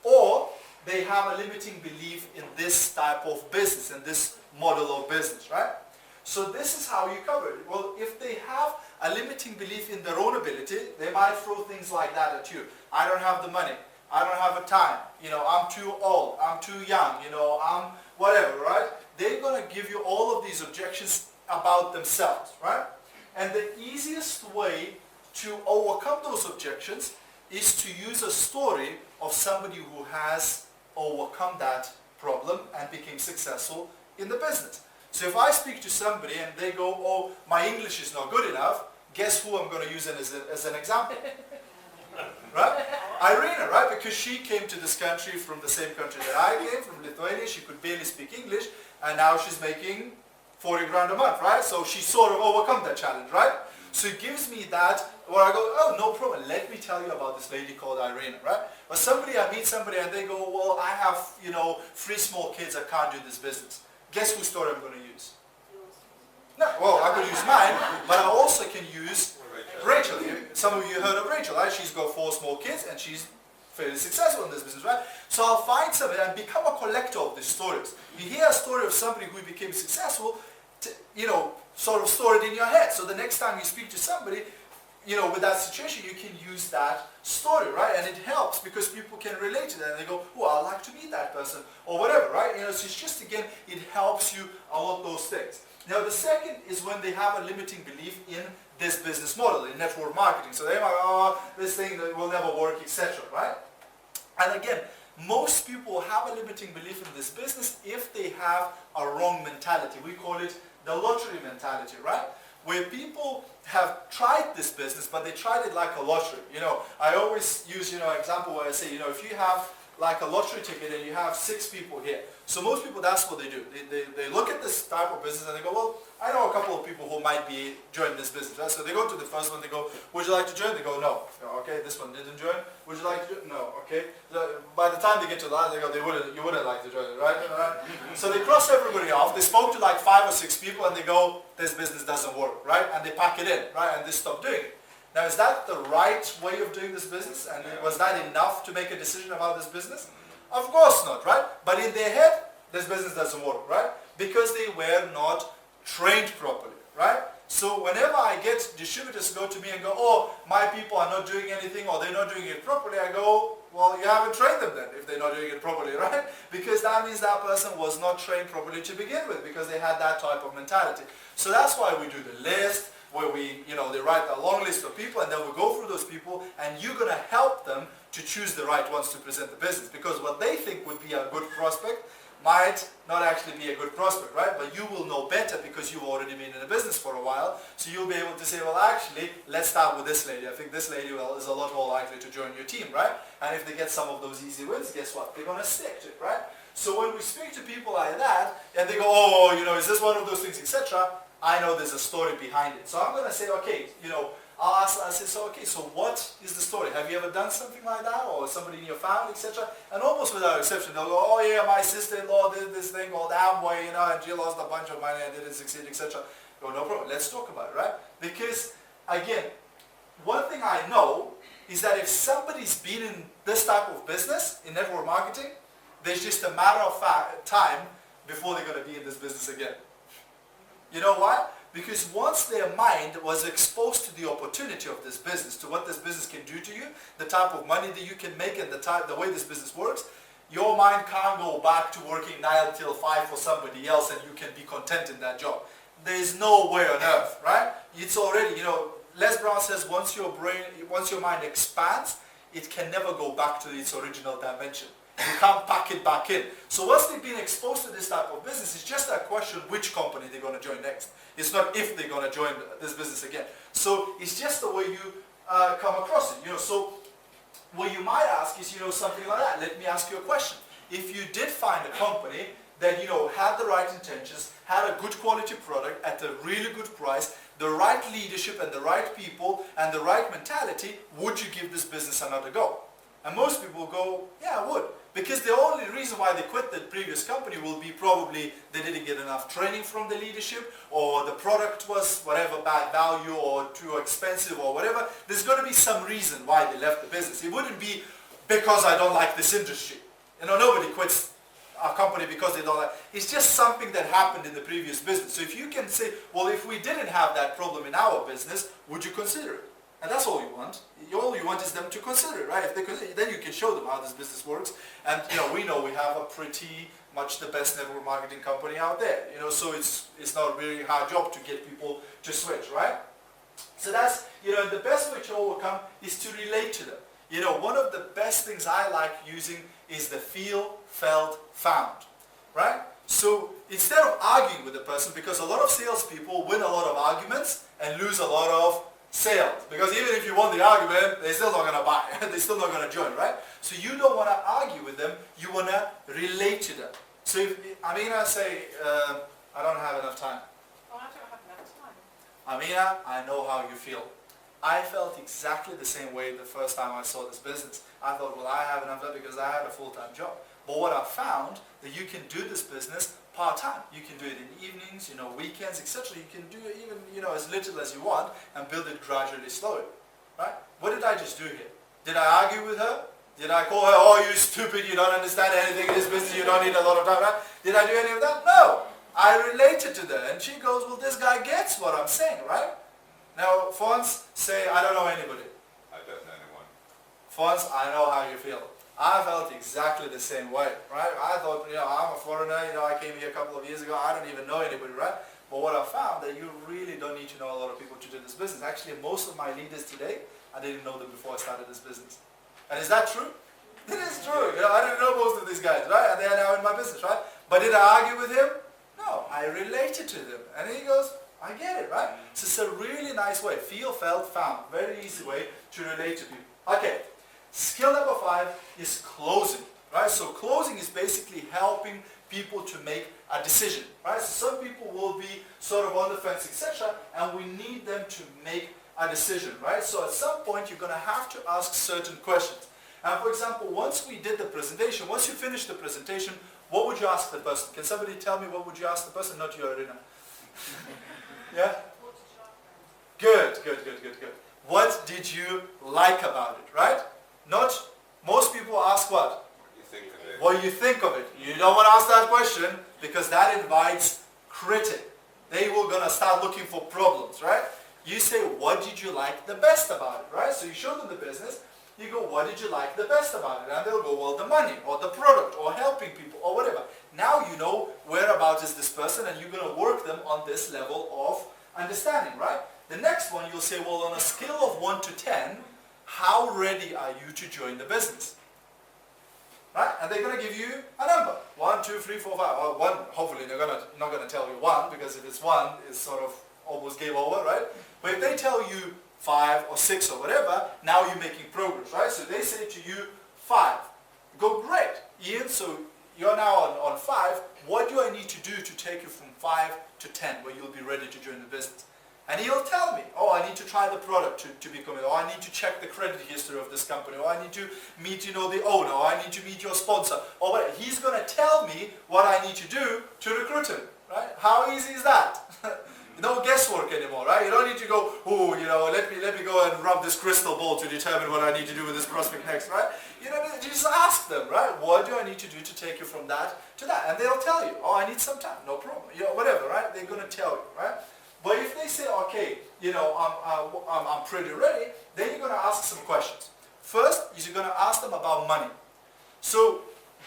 Speaker 1: or they have a limiting belief in this type of business, in this model of business, right? So this is how you cover it. Well, if they have a limiting belief in their own ability, they might throw things like that at you. I don't have the money. I don't have the time. I'm too old. I'm too young. I'm whatever, right? They're going to give you all of these objections about themselves, right? And the easiest way to overcome those objections is to use a story of somebody who has overcome that problem and became successful in the business. So if I speak to somebody and they go, oh, my English is not good enough, guess who I'm going to use as an example? Right? Irina, right? Because she came to this country from the same country that I came, from Lithuania. She could barely speak English, and now she's making 40 grand a month, right? So she sort of overcome that challenge, right? So it gives me that, where I go, oh, no problem. Let me tell you about this lady called Irina, right? But I meet somebody and they go, well, I have, 3 small kids. I can't do this business. Guess whose story I'm going to use? No, well, I could use mine, but I also can use Rachel. Some of you heard of Rachel, right? She's got 4 small kids and she's fairly successful in this business, right? So I'll find somebody and become a collector of these stories. You hear a story of somebody who became successful, sort of store it in your head. So the next time you speak to somebody, with that situation, you can use that story, right? And it helps because people can relate to that and they go, oh, I'd like to meet that person or whatever, right? So it's just, again, it helps you a lot of those things. Now the second is when they have a limiting belief in this business model, in network marketing. So they might, oh, this thing will never work, etc., right? And again, most people have a limiting belief in this business if they have a wrong mentality. We call it the lottery mentality, right? Where people have tried this business, but they tried it like a lottery. I always use, example where I say, if you have like a lottery ticket and you have 6 people here. So most people, that's what they do. They look at this type of business and they go, well, I know a couple of people who might be joining this business. Right? So they go to the first one, they go, would you like to join? They go, no. Okay, this one didn't join. Would you like to join? No. Okay. So by the time they get to that, they go, you wouldn't like to join it, right? So they cross everybody off. They spoke to like 5 or 6 people and they go, this business doesn't work, right? And they pack it in, right? And they stop doing it. Now, is that the right way of doing this business? And was that enough to make a decision about this business? Of course not, right? But in their head, this business doesn't work, right? Because they were not trained properly, right? So whenever I get distributors go to me and go, oh, my people are not doing anything or they're not doing it properly, I go, well, you haven't trained them then if they're not doing it properly, right? Because that means that person was not trained properly to begin with because they had that type of mentality. So that's why we do the list, where they write a long list of people and then we go through those people and you're going to help them to choose the right ones to present the business, because what they think would be a good prospect might not actually be a good prospect, right? But you will know better because you've already been in the business for a while, so you'll be able to say, well, actually, let's start with this lady. I think this lady is a lot more likely to join your team, right? And if they get some of those easy wins, guess what? They're going to stick to it, right? So when we speak to people like that, and they go, oh, is this one of those things, etc., I know there's a story behind it. So I'm going to say, okay, I'll say, so what is the story? Have you ever done something like that? Or somebody in your family, etc.? And almost without exception, they'll go, oh yeah, my sister-in-law did this thing called Amway, and she lost a bunch of money and didn't succeed, etc. Go, no problem, let's talk about it, right? Because, again, one thing I know is that if somebody's been in this type of business, in network marketing, there's just a matter of time before they're going to be in this business again. You know why? Because once their mind was exposed to the opportunity of this business, to what this business can do to you, the type of money that you can make and the way this business works, your mind can't go back to working 9 until 5 for somebody else and you can be content in that job. There's no way on earth, right? It's already, Les Brown says once your mind expands, it can never go back to its original dimension. You can't pack it back in. So once they've been exposed to this type of business, it's just a question which company they're going to join next. It's not if they're going to join this business again. So it's just the way you come across it. So what you might ask is, something like that. Let me ask you a question. If you did find a company that, you know, had the right intentions, had a good quality product at a really good price, the right leadership and the right people and the right mentality, would you give this business another go? And most people will go, yeah, I would. Because the only reason why they quit the previous company will be probably they didn't get enough training from the leadership, or the product was whatever, bad value or too expensive or whatever. There's going to be some reason why they left the business. It wouldn't be because I don't like this industry. You know, nobody quits a company because they don't like. It's just something that happened in the previous business. So if you can say, well, if we didn't have that problem in our business, would you consider it? And that's all you want. All you want is them to consider it, right? If they consider it, then you can show them how this business works. And you know, we have a pretty much the best network marketing company out there. You know, so it's not a really hard job to get people to switch, right? So that's, you know, the best way to overcome is to relate to them. You know, one of the best things I like using is the feel, felt, found, right? So instead of arguing with the person, because a lot of salespeople win a lot of arguments and lose a lot of sales, because even if you won the argument, they're still not going to buy. They're still not going to join, right? So you don't want to argue with them. You want to relate to them. So if Amina say, I don't have enough time.
Speaker 2: Oh, I don't have enough time.
Speaker 1: Amina, I know how you feel. I felt exactly the same way the first time I saw this business. I thought, well, I have enough time because I had a full-time job. But what I found, that you can do this business part-time. You can do it in evenings, you know, weekends, etc. You can do it even, you know, as little as you want and build it gradually, slowly, right? What did I just do here? Did I argue with her? Did I call her, oh, you stupid, you don't understand anything in this business, you don't need a lot of time, right? Did I do any of that? No. I related to that, and she goes, well, this guy gets what I'm saying, right? Now, Fons, say, I don't know anybody.
Speaker 3: I don't know anyone.
Speaker 1: Fons, I know how you feel. I felt exactly the same way, right? I thought, you know, I'm a foreigner, you know, I came here a couple of years ago, I don't even know anybody, right? But what I found, that you really don't need to know a lot of people to do this business. Actually, most of my leaders today, I didn't know them before I started this business. And is that true? It is true. You know, I didn't know most of these guys, right? And they are now in my business, right? But did I argue with him? No, I related to them. And he goes, I get it, right? So it's a really nice way. Feel, felt, found. Very easy way to relate to people. Okay. Skill number 5 is closing, right? So closing is basically helping people to make a decision, right? So some people will be sort of on the fence, etc., and we need them to make a decision, right? So at some point you're going to have to ask certain questions. And for example, once we did the presentation, once you finish the presentation, what would you ask the person? Can somebody tell me what would you ask the person? Not you, Arina. Yeah?
Speaker 2: What did you like?
Speaker 1: Good. What did you like about it, right? Not, most people ask what?
Speaker 3: What you think of it.
Speaker 1: What you think of it. You don't want to ask that question because that invites critic. They will gonna start looking for problems, right? You say, what did you like the best about it, right? So you show them the business, you go, what did you like the best about it? And they'll go, well, the money, or the product, or helping people, or whatever. Now you know whereabouts is this person, and you're gonna work them on this level of understanding, right? The next one, you'll say, well, on a scale of 1 to 10, how ready are you to join the business? Right? And they're going to give you a number. 1, 2, 3, 4, 5. Or 1, hopefully they're not going to tell you 1, because if it's 1, it's sort of almost game over, right? But if they tell you 5 or 6 or whatever, now you're making progress, right? So they say to you 5. You go, great. Ian, so you're now on 5. What do I need to do to take you from 5 to 10, where you'll be ready to join the business? And he'll tell me, oh, I need to try the product to become it, or I need to check the credit history of this company, or I need to meet, you know, the owner, or I need to meet your sponsor, or whatever. He's going to tell me what I need to do to recruit him, right? How easy is that? No guesswork anymore, right? You don't need to go, oh, you know, let me go and rub this crystal ball to determine what I need to do with this prospect next, right? You know, you just ask them, right? What do I need to do to take you from that to that? And they'll tell you, oh, I need some time, no problem, you know, whatever, right? They're going to tell you, right? But if they say, okay, you know, I'm pretty ready, then you're going to ask some questions. First, you're going to ask them about money. So,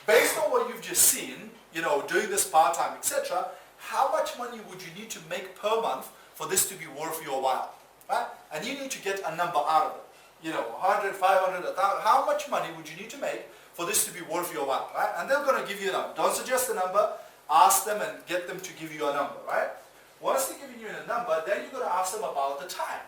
Speaker 1: based on what you've just seen, you know, doing this part-time, etc., how much money would you need to make per month for this to be worth your while, right? And you need to get a number out of it. You know, 100, 500, 1,000, how much money would you need to make for this to be worth your while, right? And they're going to give you a number. Don't suggest a number, ask them and get them to give you a number, right? Once they're giving you a number, then you're going to ask them about the time.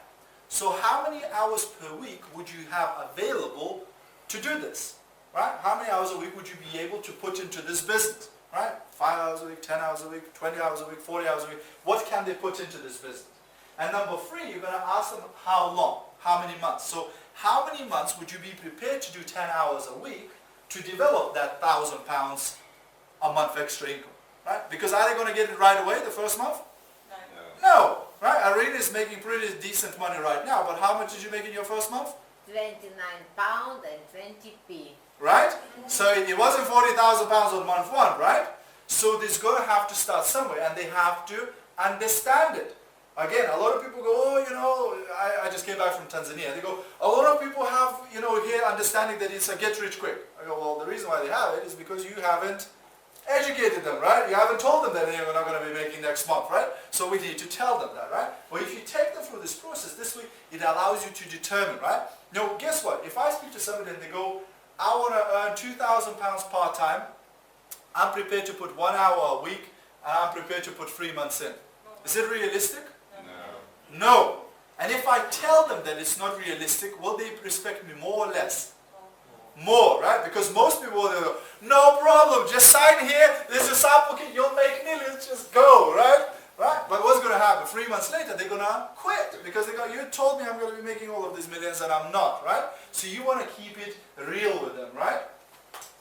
Speaker 1: So how many hours per week would you have available to do this? Right? How many hours a week would you be able to put into this business? Right? 5 5 hours a week, 10 hours a week, 20 hours a week, 40 hours a week. What can they put into this business? And number 3, you're going to ask them how long, how many months. So how many months would you be prepared to do 10 hours a week to develop that £1,000 a month extra income, right? Because are they going to get it right away the first month?
Speaker 2: No.
Speaker 1: No, right? Irene is making pretty decent money right now, but how much did you make in your first month?
Speaker 4: £29 and 20p.
Speaker 1: Right? So it wasn't £40,000 on month 1, right? So they're going to have to start somewhere, and they have to understand it. Again, a lot of people go, oh, you know, I just came back from Tanzania. They go, a lot of people have, you know, here understanding that it's a get rich quick. I go, well, the reason why they have it is because you haven't educated them, right? You haven't told them that they're not going to be making next month, right? So we need to tell them that, right? Well, if you take them through this process, this way it allows you to determine, right? Now, guess what? If I speak to somebody and they go, I want to earn £2,000 part-time, I'm prepared to put 1 hour a week, and I'm prepared to put 3 months in. Is it realistic?
Speaker 3: No.
Speaker 1: No. And if I tell them that it's not realistic, will they respect me more or less? More, right? Because most people will go, no problem, just sign here, there's a supplicant, you'll make millions, just go, right? Right? But what's going to happen? 3 months later, they're going to quit because they go, you told me I'm going to be making all of these millions and I'm not, right? So you want to keep it real with them, right?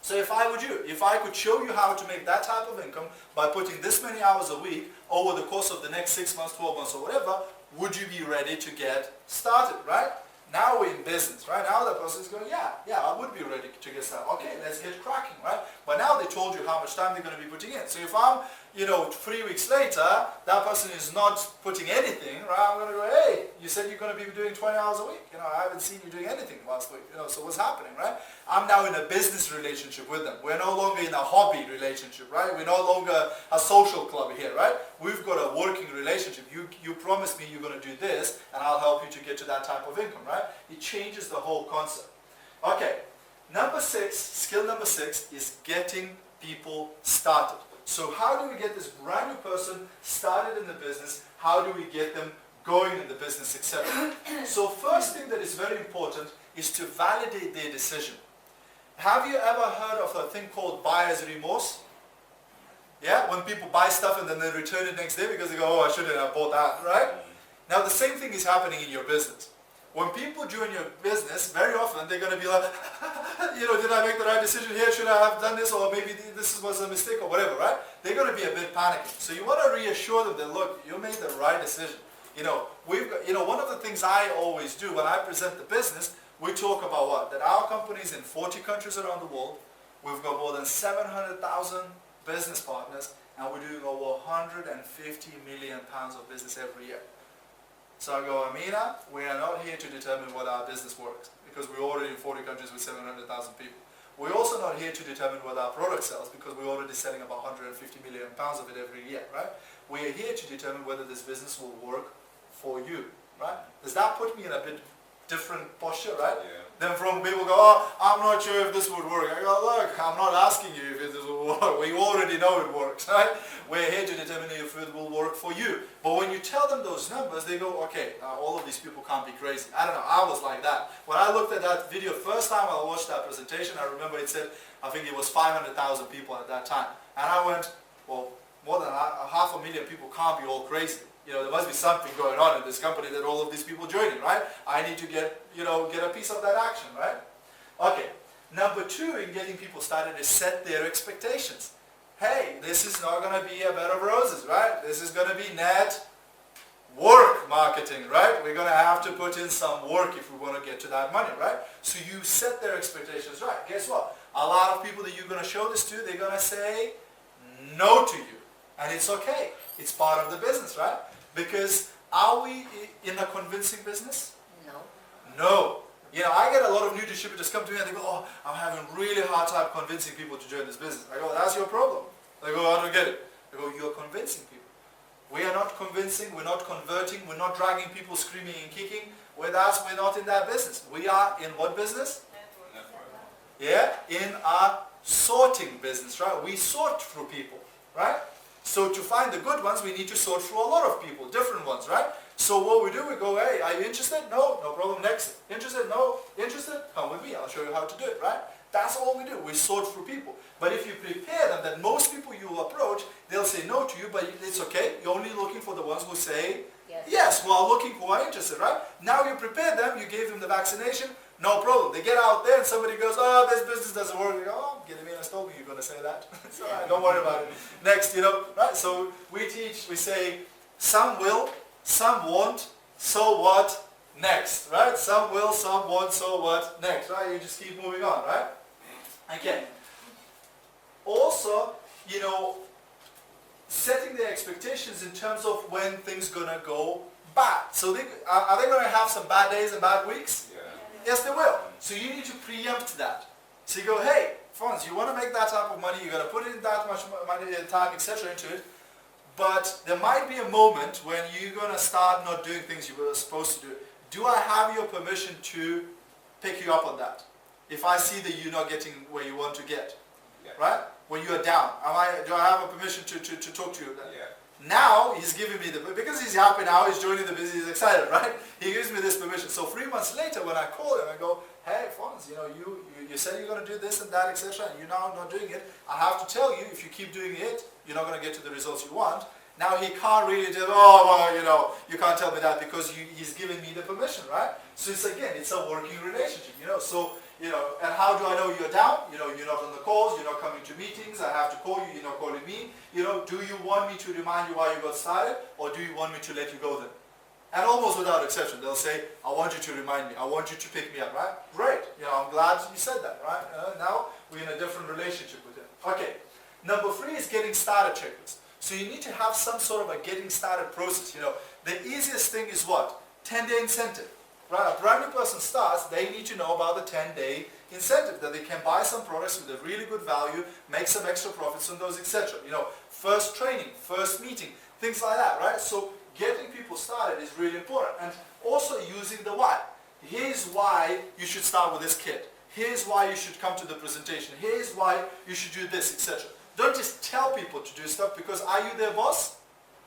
Speaker 1: So if I were you, if I could show you how to make that type of income by putting this many hours a week over the course of the next 6 months, 12 months or whatever, would you be ready to get started, right? Now we're in business, right? Now the person is going, yeah, I would be ready to get started. Okay, let's get cracking, right? But now they told you how much time they're going to be putting in. So if I'm, 3 weeks later, that person is not putting anything, right? I'm going to go, hey, you said you're going to be doing 20 hours a week. I haven't seen you doing anything last week. So what's happening, right? I'm now in a business relationship with them. We're no longer in a hobby relationship, right? We're no longer a social club here, right? We've got a working relationship. You promised me you're going to do this, and I'll help you to get to that type of income, right? It changes the whole concept. Okay, skill number 6 is getting people started. So how do we get this brand new person started in the business? How do we get them going in the business, etc.? So first thing that is very important is to validate their decision. Have you ever heard of a thing called buyer's remorse? Yeah, when people buy stuff and then they return it next day because they go, oh, I shouldn't have bought that, right? Now the same thing is happening in your business. When people join your business, very often they're going to be like, did I make the right decision here? Should I have done this? Or maybe this was a mistake or whatever, right? They're going to be a bit panicking. So you want to reassure them that, look, you made the right decision. One of the things I always do when I present the business, we talk about what? That our company is in 40 countries around the world. We've got more than 700,000 business partners, and we're doing over 150 million pounds of business every year. So I go, Amina, we are not here to determine whether our business works because we're already in 40 countries with 700,000 people. We're also not here to determine whether our product sells because we're already selling about 150 million pounds of it every year, right? We are here to determine whether this business will work for you, right? Does that put me in a bit different posture, right?
Speaker 3: Yeah.
Speaker 1: Then from people go, oh, I'm not sure if this would work. I go, look, I'm not asking you if this will work. We already know it works, right? We're here to determine if it will work for you. But when you tell them those numbers, they go, okay, all of these people can't be crazy. I don't know, I was like that. When I looked at that video first time I watched that presentation, I remember it said, I think it was 500,000 people at that time. And I went, well, more than 500,000 people can't be all crazy. There must be something going on in this company that all of these people joining, right? I need to get a piece of that action, right? Okay. Number 2 in getting people started is set their expectations. Hey, this is not going to be a bed of roses, right? This is going to be net work marketing, right? We're going to have to put in some work if we want to get to that money, right? So you set their expectations right. Guess what? A lot of people that you're going to show this to, they're going to say no to you. And it's okay. It's part of the business, right? Because are we in a convincing business?
Speaker 4: No.
Speaker 1: No. I get a lot of new distributors come to me and they go, oh, I'm having a really hard time convincing people to join this business. I go, that's your problem. They go, I don't get it. I go, you're convincing people. We are not convincing, we're not converting, we're not dragging people screaming and kicking. We're not in that business. We are in what business? Yeah, in our sorting business, right? We sort through people, right? So to find the good ones, we need to sort through a lot of people, different ones, right? So what we do, we go, hey, are you interested? No, no problem, next. Interested? No. Interested? Come with me, I'll show you how to do it, right? That's all we do, we sort through people. But if you prepare them that most people you will approach say no to you, but it's okay. You're only looking for the ones who say
Speaker 4: Yes.
Speaker 1: yes, who are looking, who are interested, right? Now you prepare them, you gave them the vaccination, no problem. They get out there and somebody goes, oh, this business doesn't work. You go, oh, Gediminas told me you're going to say that. It's all right, don't worry about it. Next, right? So we teach, we say, some will, some won't, so what? Next, right? Some will, some won't, so what? Next, right? You just keep moving on, right? Okay. Also, setting the expectations in terms of when things gonna go bad. So are they gonna have some bad days and bad weeks?
Speaker 3: Yeah.
Speaker 1: Yes, they will. So you need to preempt that. So you go, hey, Franz, you want to make that type of money, you're going to put in that much money, time, etc. into it, but there might be a moment when you're going to start not doing things you were supposed to do. Do I have your permission to pick you up on that? If I see that you're not getting where you want to get,
Speaker 3: Yeah.
Speaker 1: right? When you are down, do I have a permission to talk to you?
Speaker 3: Yeah.
Speaker 1: Now he's giving me because he's happy now, he's joining the business, he's excited, right? He gives me this permission. So 3 months later when I call him, I go, hey, Franz, you said you're going to do this and that, etc., and you're now not doing it. I have to tell you, if you keep doing it, you're not going to get to the results you want. Now he can't really do, oh, well, you can't tell me that because he's giving me the permission, right? So it's a working relationship, So, and how do I know you're down? You're not on the calls, you're not coming to meetings, I have to call you, you're not calling me. Do you want me to remind you why you got started, or do you want me to let you go then? And almost without exception, they'll say, I want you to remind me, I want you to pick me up, right? Great, I'm glad you said that, right? Now we're in a different relationship with him. Okay, number 3 is getting started checklist. So you need to have some sort of a getting started process. The easiest thing is what? 10-day incentive. Right? A brand new person starts, they need to know about the 10-day incentive, that they can buy some products with a really good value, make some extra profits on those, etc. First training, first meeting, things like that, right? So getting people started is really important. And also using the why. Here's why you should start with this kit. Here's why you should come to the presentation. Here's why you should do this, etc. Don't just tell people to do stuff because are you their boss?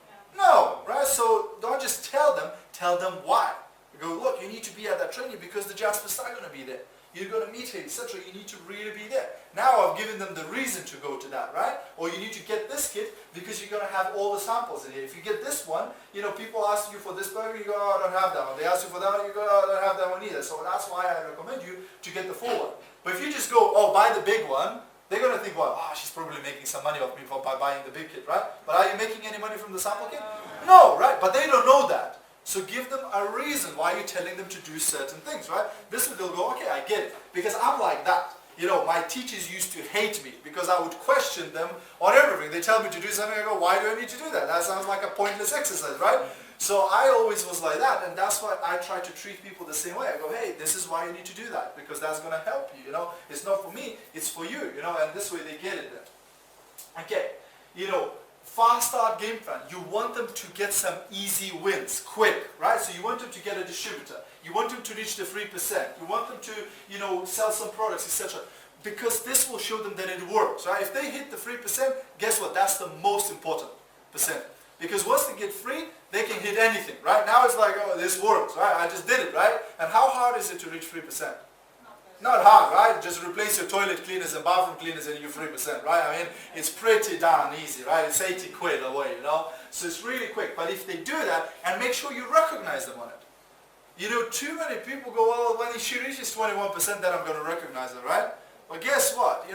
Speaker 2: Yeah.
Speaker 1: No, right? So don't just tell them why. You go, look, you need to be at that training because the Jaspers are going to be there. You're going to meet him, etc. You need to really be there. Now I've given them the reason to go to that, right? Or you need to get this kit because you're going to have all the samples in here. If you get this one, people ask you for this burger, you go, oh, I don't have that one. They ask you for that one, you go, oh, I don't have that one either. So that's why I recommend you to get the full one. But if you just go, oh, buy the big one, they're going to think, well, she's probably making some money off me by buying the big kit, right? But are you making any money from the sample kit? No, right? But they don't know that. So give them a reason why you're telling them to do certain things, right? This way they'll go, okay, I get it. Because I'm like that. My teachers used to hate me because I would question them on everything. They tell me to do something, I go, why do I need to do that? That sounds like a pointless exercise, right? So I always was like that, and that's why I try to treat people the same way. I go, hey, this is why you need to do that, because that's going to help you, It's not for me, it's for you, and this way they get it then. Okay, fast start game plan. You want them to get some easy wins, quick, right? So you want them to get a distributor. You want them to reach the 3%. You want them to, sell some products, etc. Because this will show them that it works, right? If they hit the 3%, guess what? That's the most important percent. Because once they get free, they can hit anything, right? Now it's like, oh, this works, right? I just did it, right? And how hard is it to reach 3%? Not hard, right? Just replace your toilet cleaners and bathroom cleaners and you're 3%, right? I mean, it's pretty darn easy, right? It's 80 quid away, So it's really quick. But if they do that, and make sure you recognize them on it. Too many people go, well, when she reaches 21%, then I'm going to recognize her, right? Well, guess what?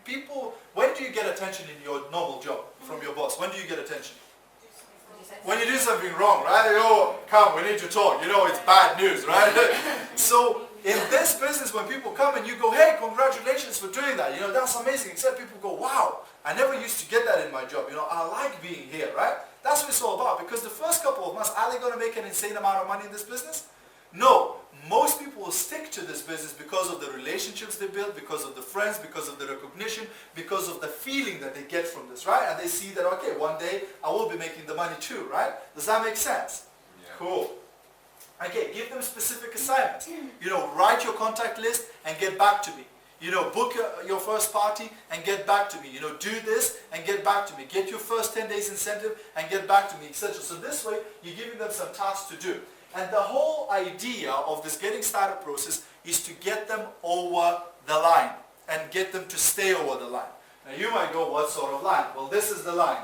Speaker 1: People, when do you get attention in your normal job from your boss? When do you get attention? When you do something wrong, right? Come, we need to talk. It's bad news, right? So in this business, when people come and you go, hey, congratulations for doing that, that's amazing. Except people go, wow, I never used to get that in my job. I like being here, right? That's what it's all about. Because the first couple of months, are they going to make an insane amount of money in this business? No. Most people will stick to this business because of the relationships they build, because of the friends, because of the recognition, because of the feeling that they get from this, right? And they see that, okay, one day I will be making the money too, right? Does that make sense?
Speaker 3: Yeah.
Speaker 1: Cool. Okay, give them specific assignments. Write your contact list and get back to me. Book your first party and get back to me. Do this and get back to me. Get your first 10 days incentive and get back to me, etc. So this way, you're giving them some tasks to do. And the whole idea of this getting started process is to get them over the line and get them to stay over the line. Now you might go, what sort of line? Well, this is the line.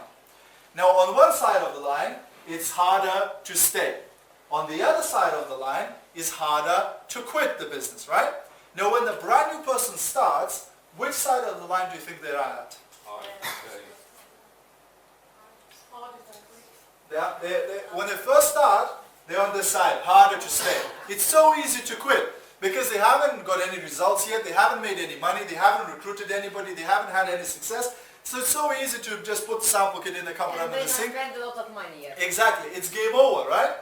Speaker 1: Now on one side of the line, it's harder to stay. On the other side of the line, it's harder to quit the business, right? Now when the brand new person starts, which side of the line do you think they're at? When they first start, they're on this side, harder to stay. It's so easy to quit because they haven't got any results yet, they haven't made any money, they haven't recruited anybody, they haven't had any success. So it's so easy to just put the sample kit in the cupboard
Speaker 4: And
Speaker 1: under
Speaker 4: they
Speaker 1: the
Speaker 4: don't
Speaker 1: sink.
Speaker 4: spend a lot of money yet.
Speaker 1: Exactly, it's game over, right?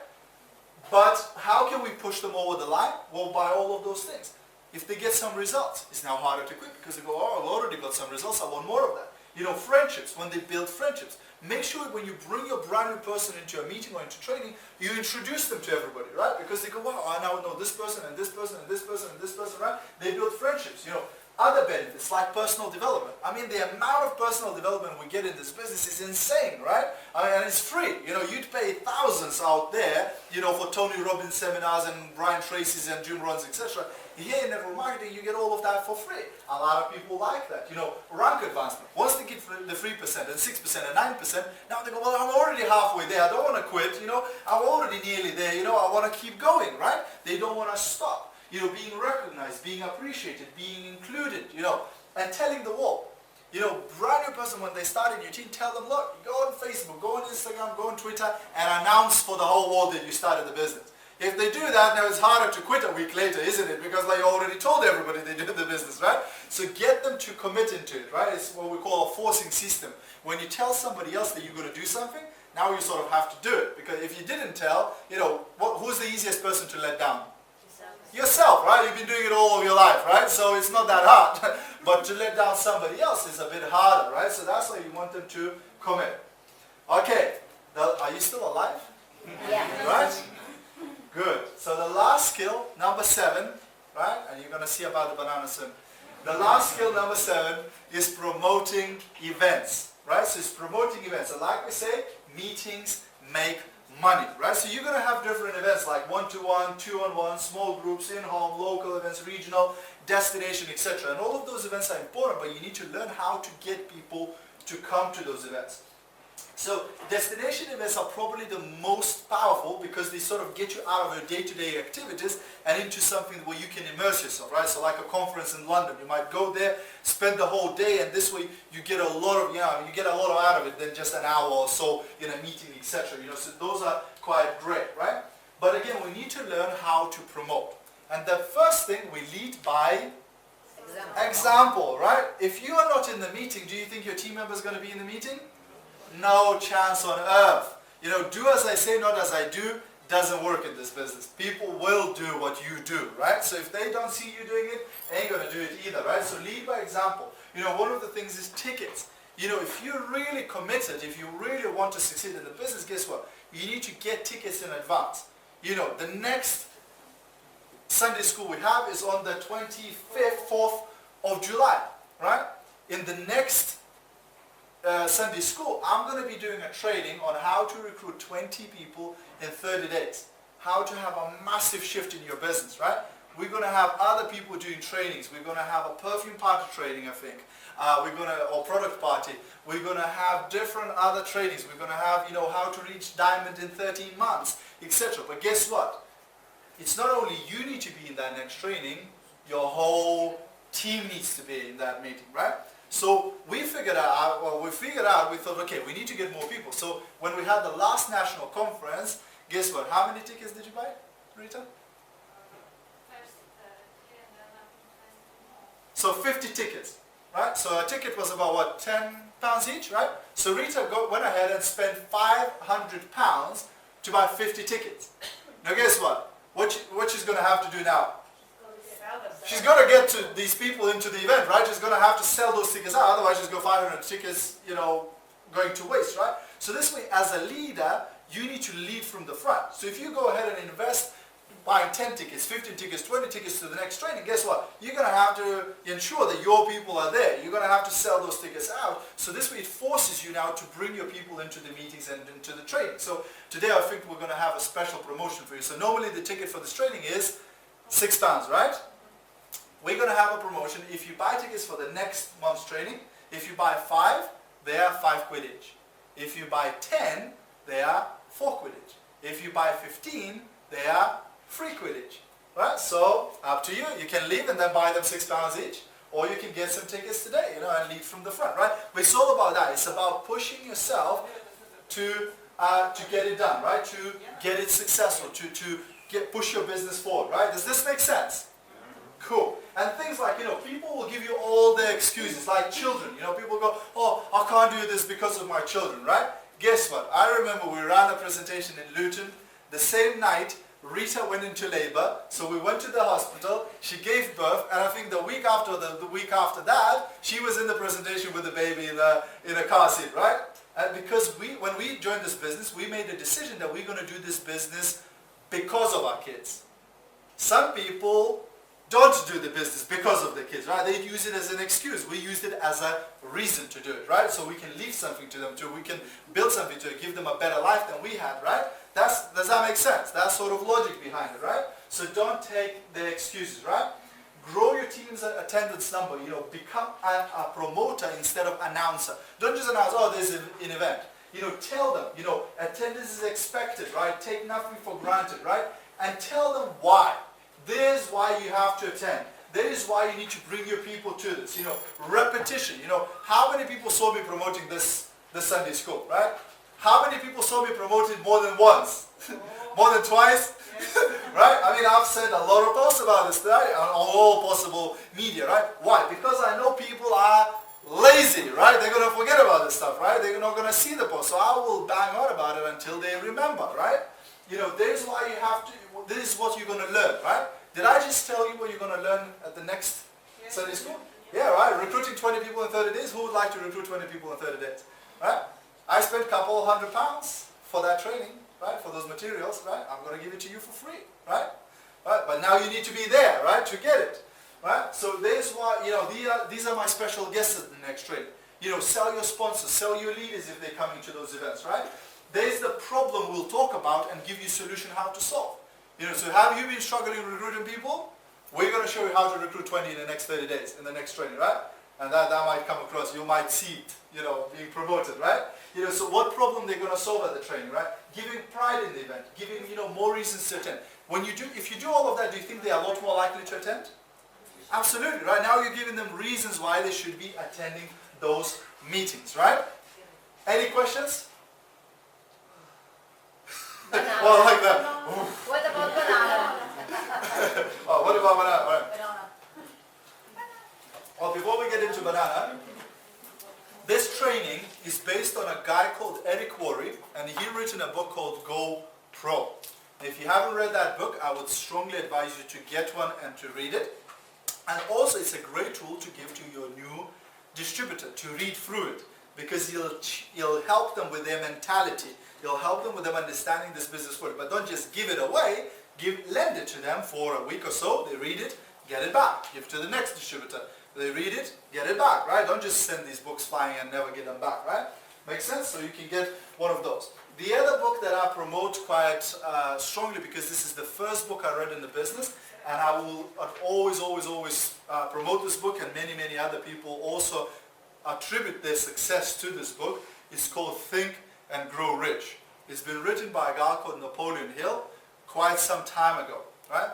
Speaker 1: But how can we push them over the line? Well, by all of those things. If they get some results, it's now harder to quit because they go, oh, I've already got some results, I want more of that. You know, friendships, when they build friendships. Make sure when you bring your brand new person into a meeting or into training, you introduce them to everybody, right? Because they go, wow, I now know this person and this person and this person and this person, right? They build friendships, you know. Other benefits like personal development. I mean, the amount of personal development we get in this business is insane, right? I mean, and it's free. You know, you'd pay thousands out there, you know, for Tony Robbins seminars and Brian Tracy's and Jim Rohn's, etc. Here in network marketing, you get all of that for free. A lot of people like that. You know, rank advancement. Once they get the 3% and 6% and 9%, now they go, well, I'm already halfway there. I don't want to quit. You know, I'm already nearly there. You know, I want to keep going, right? They don't want to stop. You know, being recognized, being appreciated, being included, you know, and telling the world. You know, brand new person, when they start in your team, tell them, look, go on Facebook, go on Instagram, go on Twitter, and announce for the whole world that you started the business. If they do that, now it's harder to quit a week later, isn't it? Because they already told everybody they did the business, right? So get them to commit into it, right? It's what we call a forcing system. When you tell somebody else that you're going to do something, now you sort of have to do it. Because if you didn't tell, you know, who's the easiest person to let down? Yourself, right? You've been doing it all of your life, right? So it's not that hard. But to let down somebody else is a bit harder, right? So that's why you want them to commit. Okay, are you still alive?
Speaker 4: Yeah.
Speaker 1: Right? Good. So the last skill, number 7, right? And you're going to see about the banana soon. The last skill, number 7, is promoting events, right? So it's promoting events. And like we say, meetings make money, right? So you're going to have different events like one-to-one, two-on-one, small groups, in-home, local events, regional, destination, etc. And all of those events are important, but you need to learn how to get people to come to those events. So destination events are probably the most powerful because they sort of get you out of your day-to-day activities and into something where you can immerse yourself, right? So like a conference in London, you might go there, spend the whole day, and this way you get a lot of, you get a lot out of it than just an hour or so in a meeting, etc. You know, so those are quite great, right? But again, we need to learn how to promote. And the first thing, we lead by example, right? If you are not in the meeting, do you think your team member is going to be in the meeting? No chance on earth. You know, do as I say, not as I do, doesn't work in this business. People will do what you do, right? So if they don't see you doing it, they ain't going to do it either, right? So lead by example. You know, one of the things is tickets. You know, if you're really committed, if you really want to succeed in the business, guess what? You need to get tickets in advance. You know, the next Sunday school we have is on the 4th of July, right? In the next Sunday school, I'm going to be doing a training on how to recruit 20 people in 30 days. How to have a massive shift in your business, right? We're going to have other people doing trainings. We're going to have a perfume party training, I think. Or product party. We're going to have different other trainings. We're going to have, you know, how to reach diamond in 13 months, etc. But guess what? It's not only you need to be in that next training, your whole team needs to be in that meeting, right? So we figured out, we thought, okay, we need to get more people. So when we had the last national conference, guess what? How many tickets did you buy, Rita? So 50 tickets, right? So a ticket was about, what, £10 each, right? So Rita went ahead and spent £500 to buy 50 tickets. Now guess what? What she's going to have to do now? She's got to get to these people into the event, right? She's going to have to sell those tickets out, otherwise she's got 500 tickets, you know, going to waste, right? So this way, as a leader, you need to lead from the front. So if you go ahead and invest buying 10 tickets, 15 tickets, 20 tickets to the next training, guess what? You're going to have to ensure that your people are there. You're going to have to sell those tickets out. So this way it forces you now to bring your people into the meetings and into the training. So today I think we're going to have a special promotion for you. So normally the ticket for this training is £6, right? We're going to have a promotion. If you buy tickets for the next month's training, If you buy 5, they are 5 quid each. If you buy 10, they are 4 quid each. If you buy 15, they are 3 quid each. Right? So up to you. You can leave and then buy them £6 each, or you can get some tickets today, and lead from the front. Right? But it's all about that. It's about pushing yourself to get it done, right? To get it successful, to push your business forward, right? Does this make sense? Cool. And things like, people will give you all the excuses, like children. People go, oh, I can't do this because of my children, right? Guess what? I remember we ran a presentation in Luton. The same night, Rita went into labor, so we went to the hospital. She gave birth, and I think the week after that, she was in the presentation with the baby in a car seat, right? And because when we joined this business, we made a decision that we're going to do this business because of our kids. Some people don't do the business because of the kids, right? They use it as an excuse. We used it as a reason to do it, right? So we can leave something to them, we can build something to give them a better life than we had, right? Does that make sense? That's sort of logic behind it, right? So don't take the excuses, right? Grow your team's attendance number, become a promoter instead of announcer. Don't just announce, oh, there's an event. Tell them, attendance is expected, right? Take nothing for granted, right? And tell them why. This is why you have to attend. This is why you need to bring your people to this. Repetition. How many people saw me promoting this Sunday school, right? How many people saw me promoted more than once? More than twice? Right? I mean, I've said a lot of posts about this, right? On all possible media, right? Why? Because I know people are lazy, right? They're going to forget about this stuff, right? They're not going to see the post. So I will bang on about it until they remember, right? This is why you have to, this is what you're going to learn, right? Did I just tell you what you're going to learn at the next Sunday school? Yeah, right? Recruiting 20 people in 30 days. Who would like to recruit 20 people in 30 days? Right? I spent a couple £100 for that training, right? For those materials, right? I'm going to give it to you for free, right? Right? But now you need to be there, right? To get it, right? So this is why, these are my special guests at the next training. Sell your sponsors, sell your leaders if they're coming to those events, right? There's the problem we'll talk about and give you a solution how to solve. So have you been struggling recruiting people? We're going to show you how to recruit 20 in the next 30 days, in the next training, right? And that might come across. You might see it, being promoted, right? So what problem they're going to solve at the training, right? Giving pride in the event, giving, more reasons to attend. If you do all of that, do you think they are a lot more likely to attend? Absolutely, right? Now you're giving them reasons why they should be attending those meetings, right? Any questions?
Speaker 4: Banana.
Speaker 1: Well, like that.
Speaker 4: What about banana?
Speaker 1: Oh, what about banana? All right.
Speaker 4: Banana.
Speaker 1: Well, before we get into banana, this training is based on a guy called Eric Worre, and he written a book called Go Pro. If you haven't read that book, I would strongly advise you to get one and to read it. And also, it's a great tool to give to your new distributor to read through it, because you'll help them with their mentality. You'll help them with them understanding this business word. But don't just give it away. Lend it to them for a week or so. They read it, get it back. Give it to the next distributor. They read it, get it back, right? Don't just send these books flying and never get them back, right? Makes sense? So you can get one of those. The other book that I promote quite strongly, because this is the first book I read in the business, and I'd always promote this book, and many other people also attribute their success to this book. It's called Think and Grow Rich. It's been written by a guy called Napoleon Hill quite some time ago, right?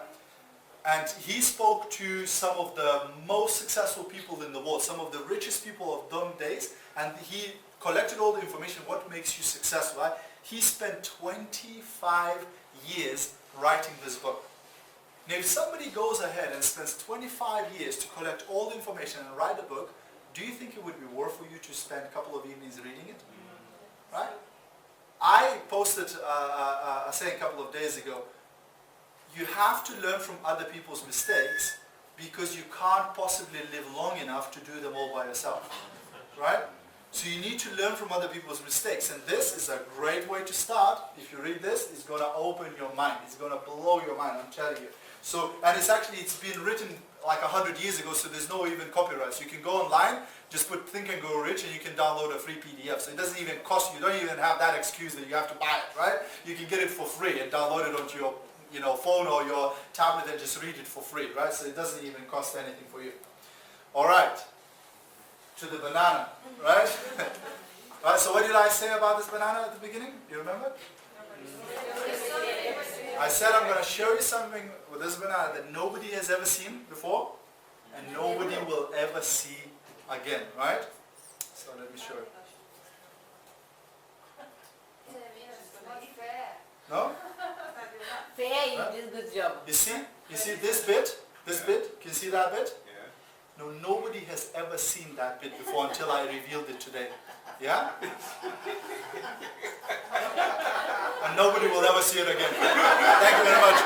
Speaker 1: And he spoke to some of the most successful people in the world, some of the richest people of those days, and he collected all the information, what makes you successful, right? He spent 25 years writing this book. Now, if somebody goes ahead and spends 25 years to collect all the information and write a book, do you think it would be worth for you to spend a couple of evenings reading it? Right? I posted a saying a couple of days ago, you have to learn from other people's mistakes, because you can't possibly live long enough to do them all by yourself. Right? So you need to learn from other people's mistakes, and this is a great way to start. If you read this, it's going to open your mind. It's going to blow your mind, I'm telling you. So, and it's been written like 100 years ago, so there's no even copyright. So you can go online, just put Think and Grow Rich, and you can download a free PDF. So it doesn't even cost you. You don't even have that excuse that you have to buy it, right? You can get it for free and download it onto your phone or your tablet and just read it for free, right? So it doesn't even cost anything for you. All right. to the banana, right? Right, so what did I say about this banana at the beginning? Do you remember? I said I'm going to show you something with this banana that nobody has ever seen before and nobody will ever see again, right? So let me show you. No?
Speaker 4: Fair, you did good job.
Speaker 1: You see this bit? This bit? Can you see that bit?
Speaker 3: Yeah.
Speaker 1: No, nobody has ever seen that bit before until I revealed it today. Yeah? And nobody will ever see it again. Thank you very much.